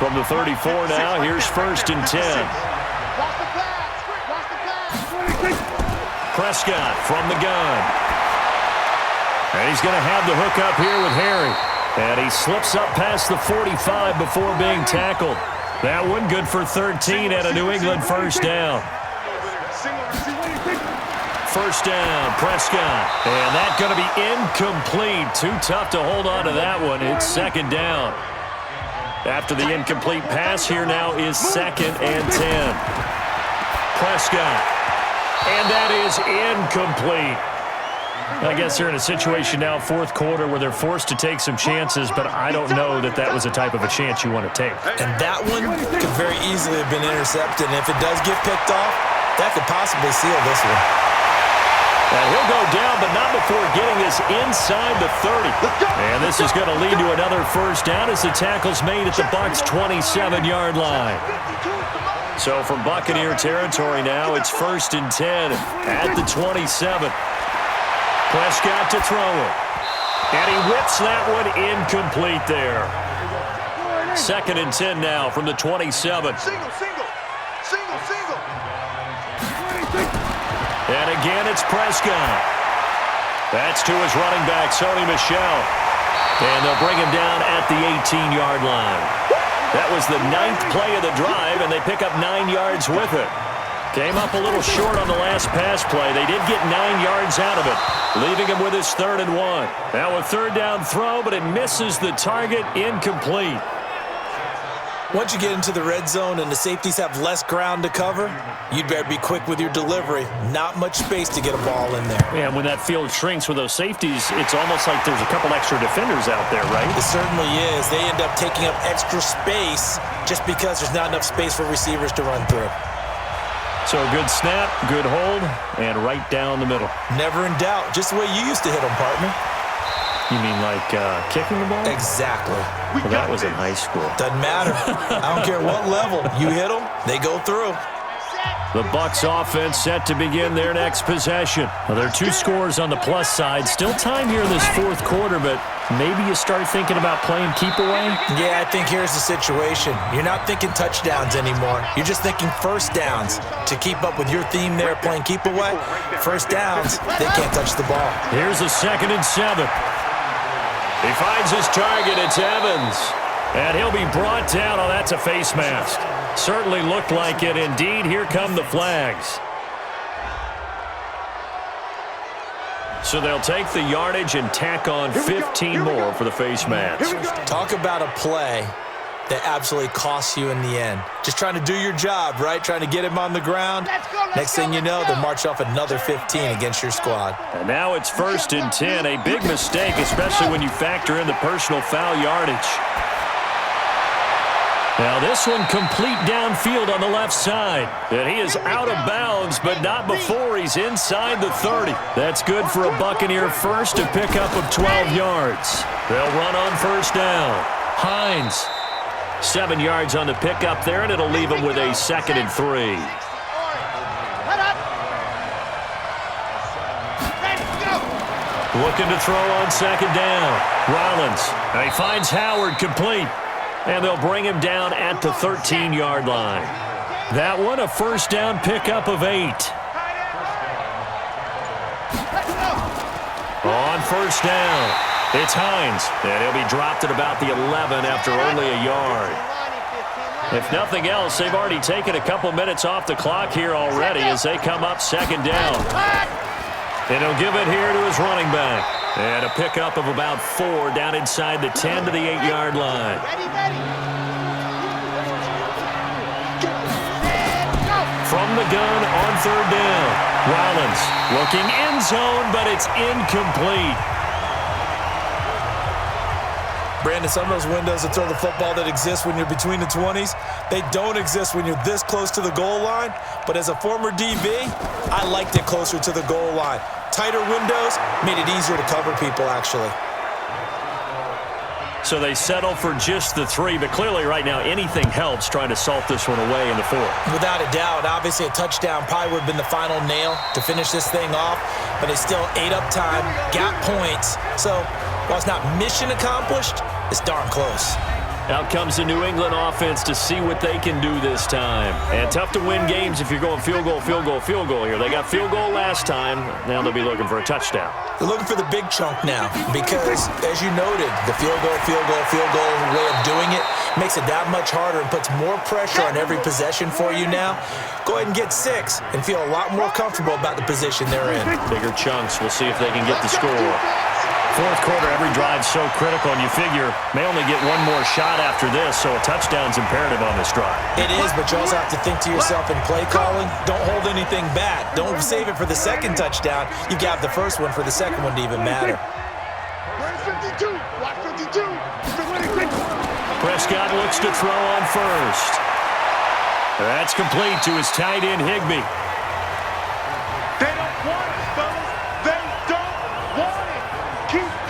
From the 34 now, here's 1st and 10. Prescott from the gun. And he's going to have the hook up here with Harry. And he slips up past the 45 before being tackled. That one good for 13 and a New England 1st down. 1st down, Prescott. And that's going to be incomplete. Too tough to hold on to that one. It's 2nd down. After the incomplete pass, here now is 2nd and 10. Prescott. And that is incomplete. I guess they're in a situation now, 4th quarter, where they're forced to take some chances, but I don't know that that was the type of a chance you want to take. And that one could very easily have been intercepted, and if it does get picked off, that could possibly seal this one. And he'll go down, but not before getting this inside the 30. And this is going to lead to another 1st down as the tackle's made at the Bucs' 27-yard line. So from Buccaneer territory now, it's 1st and 10 at the 27. Prescott to throw it. And he whips that one incomplete there. 2nd and 10 now from the 27. Single. And again, it's Prescott. That's to his running back, Sony Michel. And they'll bring him down at the 18-yard line. That was the 9th play of the drive, and they pick up 9 yards with it. Came up a little short on the last pass play. They did get 9 yards out of it, leaving him with his 3rd and 1. Now a 3rd down throw, but it misses the target, incomplete. Once you get into the red zone and the safeties have less ground to cover, you'd better be quick with your delivery. Not much space to get a ball in there. Yeah, when that field shrinks with those safeties, it's almost like there's a couple extra defenders out there, right? It certainly is. They end up taking up extra space just because there's not enough space for receivers to run through. So good snap, good hold, and right down the middle. Never in doubt. Just the way you used to hit them, partner. You mean like kicking the ball? Exactly. Well, that was in high school. Doesn't matter. I don't care what level. You hit them, they go through. The Bucs offense set to begin their next possession. Well, there are 2 scores on the plus side. Still time here in this 4th quarter, but maybe you start thinking about playing keep away? Yeah, I think here's the situation. You're not thinking touchdowns anymore. You're just thinking first downs. To keep up with your theme there, playing keep away, first downs, they can't touch the ball. Here's a 2nd and 7. He finds his target. It's Evans. And he'll be brought down. Oh, that's a face mask. Certainly looked like it. Indeed, here come the flags. So they'll take the yardage and tack on 15 more for the face mask. Talk about a play that absolutely costs you in the end. Just trying to do your job, right? Trying to get him on the ground. Next thing you know, they'll march off another 15 against your squad. And now it's 1st and 10. A big mistake, especially when you factor in the personal foul yardage. Now this one complete downfield on the left side. And he is out of bounds, but not before he's inside the 30. That's good for a Buccaneer first, a pickup of 12 yards. They'll run on 1st down. Hines. 7 yards on the pickup there, and it'll leave him with a 2nd and 3. Looking to throw on 2nd down. Rollins. And he finds Howard complete. And they'll bring him down at the 13-yard line. That one, a 1st down pickup of 8. On 1st down, it's Hines. And he'll be dropped at about the 11 after only a yard. If nothing else, they've already taken a couple minutes off the clock here already as they come up 2nd down. And he'll give it here to his running back. And a pickup of about 4 down inside the 10 to the 8-yard line. From the gun on 3rd down. Rollins looking end zone, but it's incomplete. Brandon, some of those windows to throw the football that exist when you're between the 20s, they don't exist when you're this close to the goal line. But as a former DB, I liked it closer to the goal line. Tighter windows made it easier to cover people, actually. So they settle for just the 3, but clearly right now anything helps trying to salt this one away in the 4th. Without a doubt, obviously a touchdown probably would have been the final nail to finish this thing off, but it's still ate up time, got points. So while it's not mission accomplished, it's darn close. Out comes the New England offense to see what they can do this time. And tough to win games if you're going field goal, field goal, field goal here. They got field goal last time. Now they'll be looking for a touchdown. They're looking for the big chunk now because, as you noted, the field goal way of doing it makes it that much harder and puts more pressure on every possession for you now. Go ahead and get 6 and feel a lot more comfortable about the position they're in. Bigger chunks. We'll see if they can get the score. 4th quarter, every drive's so critical, and you figure may only get one more shot after this, so a touchdown's imperative on this drive. It is, but you also have to think to yourself in play calling, don't hold anything back. Don't save it for the 2nd touchdown. You got the 1st one for the 2nd one to even matter. Prescott looks to throw on 1st. That's complete to his tight end, Higbee.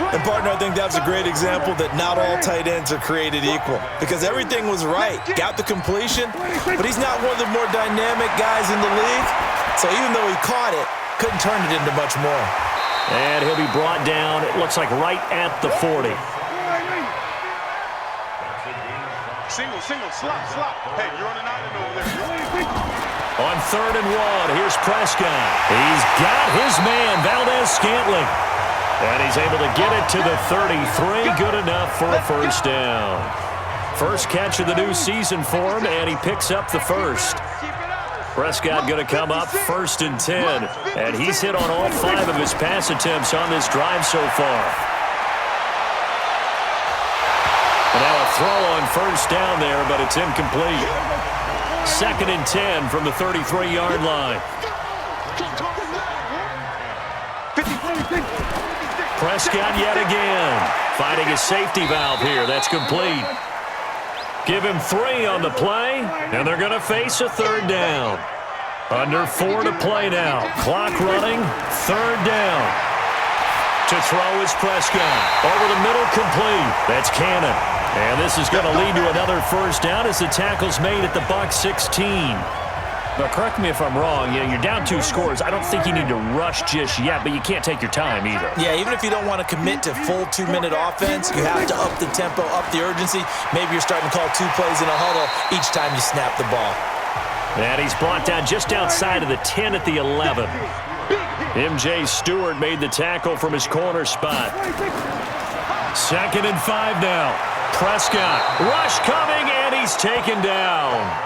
And, partner, I think that's a great example that not all tight ends are created equal because everything was right. Got the completion, but he's not one of the more dynamic guys in the league. So even though he caught it, couldn't turn it into much more. And he'll be brought down, it looks like right at the 40. Single, slop. Hey, you're on an island over there. On 3rd and 1, here's Prescott. He's got his man, Valdez-Scantling. And he's able to get it to the 33. Good enough for a 1st down. First catch of the new season for him, and he picks up the first. Prescott going to come up 1st and 10, and he's hit on all 5 of his pass attempts on this drive so far. And now a throw on 1st down there, but it's incomplete. 2nd and 10 from the 33-yard line. Prescott yet again, finding a safety valve here. That's complete. Give him 3 on the play, and they're going to face a 3rd down. Under 4 to play now. Clock running, 3rd down. To throw is Prescott. Over the middle, complete. That's Cannon. And this is going to lead to another 1st down as the tackle's made at the Bucs 16. But correct me if I'm wrong, you're down 2 scores. I don't think you need to rush just yet, but you can't take your time either. Yeah, even if you don't want to commit to full 2-minute offense, you have to up the tempo, up the urgency. Maybe you're starting to call 2 plays in a huddle each time you snap the ball. And he's brought down just outside of the 10 at the 11. M.J. Stewart made the tackle from his corner spot. 2nd and 5 now. Prescott, rush coming, and he's taken down.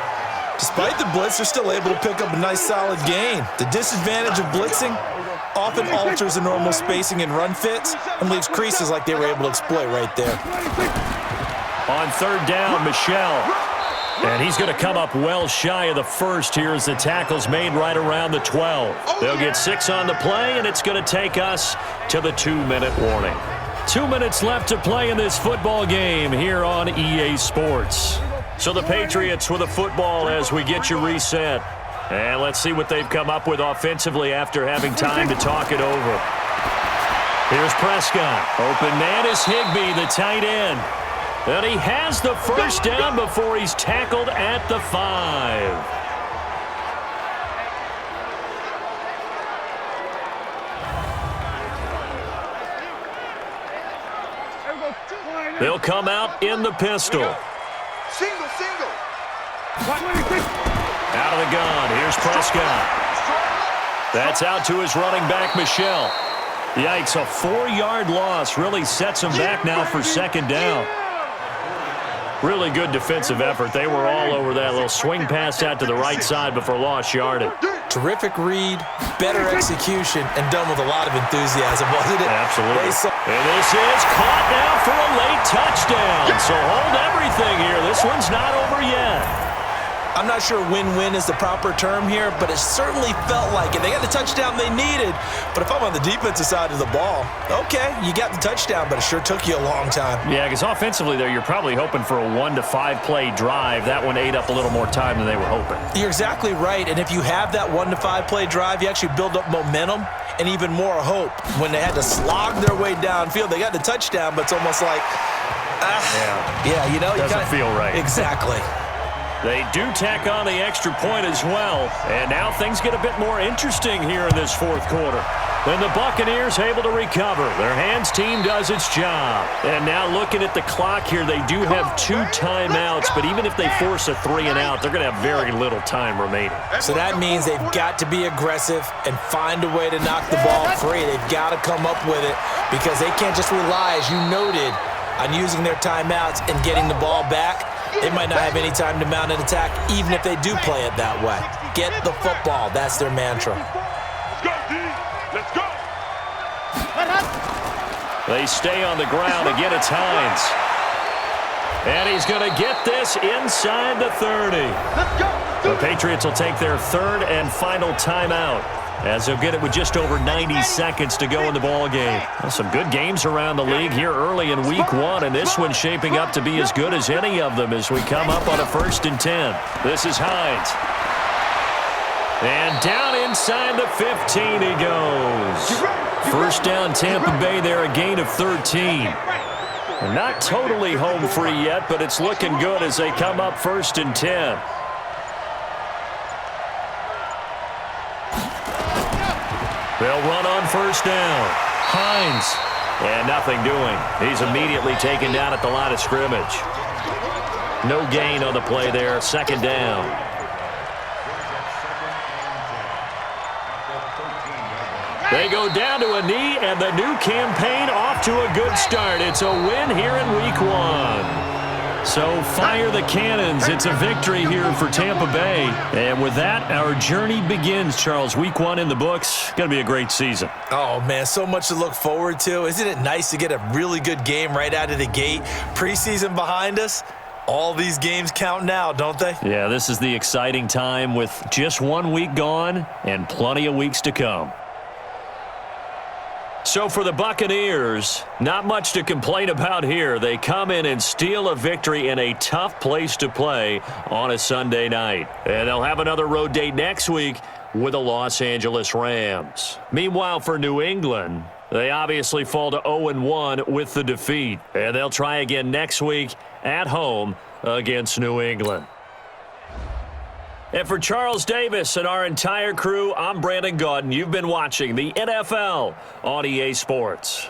Despite the blitz, they're still able to pick up a nice, solid gain. The disadvantage of blitzing often alters the normal spacing and run fits and leaves creases like they were able to exploit right there. On 3rd down, Michel. And he's going to come up well shy of the 1st here as the tackle's made right around the 12. They'll get 6 on the play, and it's going to take us to the 2-minute warning. 2 minutes left to play in this football game here on EA Sports. So the Patriots with a football as we get you reset. And let's see what they've come up with offensively after having time to talk it over. Here's Prescott. Open man is Higbee, the tight end. And he has the 1st down before he's tackled at the 5. They'll come out in the pistol. Single. Out of the gun, here's Prescott. That's out to his running back, Michel. Yikes, a 4-yard loss really sets him back now for 2nd down. Really good defensive effort. They were all over that little swing pass out to the right side before lost yardage. Terrific read, better execution, and done with a lot of enthusiasm, wasn't it? Absolutely. And this is caught now for a late touchdown. So hold everything here. This one's not over yet. I'm not sure win-win is the proper term here, but it certainly felt like it. They got the touchdown they needed, but if I'm on the defensive side of the ball, okay, you got the touchdown, but it sure took you a long time. Yeah, because offensively there, you're probably hoping for a 1 to 5 play drive. That one ate up a little more time than they were hoping. You're exactly right, and if you have that 1 to 5 play drive, you actually build up momentum and even more hope. When they had to slog their way downfield, they got the touchdown, but it's almost like, doesn't feel right. Exactly. They do tack on the extra point as well. And now things get a bit more interesting here in this 4th quarter. Then the Buccaneers able to recover. Their hands team does its job. And now looking at the clock here, they do have 2 timeouts. But even if they force a 3 and out, they're going to have very little time remaining. So that means they've got to be aggressive and find a way to knock the ball free. They've got to come up with it because they can't just rely, as you noted, on using their timeouts and getting the ball back. They might not have any time to mount an attack, even if they do play it that way. Get the football. That's their mantra. Let's go. They stay on the ground. Again, it's Hines. And he's going to get this inside the 30. The Patriots will take their 3rd and final timeout, as they'll get it with just over 90 seconds to go in the ball game. Well, some good games around the league here early in week 1, and this one's shaping up to be as good as any of them as we come up on a 1st and 10. This is Hines. And down inside the 15 he goes. 1st down Tampa Bay there, a gain of 13. They're not totally home free yet, but it's looking good as they come up 1st and 10. They'll run on 1st down. Hines. And nothing doing. He's immediately taken down at the line of scrimmage. No gain on the play there. 2nd down. They go down to a knee, and the new campaign off to a good start. It's a win here in week 1. So fire the cannons. It's a victory here for Tampa Bay. And with that, our journey begins, Charles. Week 1 in the books. Going to be a great season. Oh, man, so much to look forward to. Isn't it nice to get a really good game right out of the gate? Preseason behind us. All these games count now, don't they? Yeah, this is the exciting time with just 1 week gone and plenty of weeks to come. So for the Buccaneers, not much to complain about here. They come in and steal a victory in a tough place to play on a Sunday night. And they'll have another road date next week with the Los Angeles Rams. Meanwhile, for New England, they obviously fall to 0-1 with the defeat. And they'll try again next week at home against New England. And for Charles Davis and our entire crew, I'm Brandon Gaudin. You've been watching the NFL on EA Sports.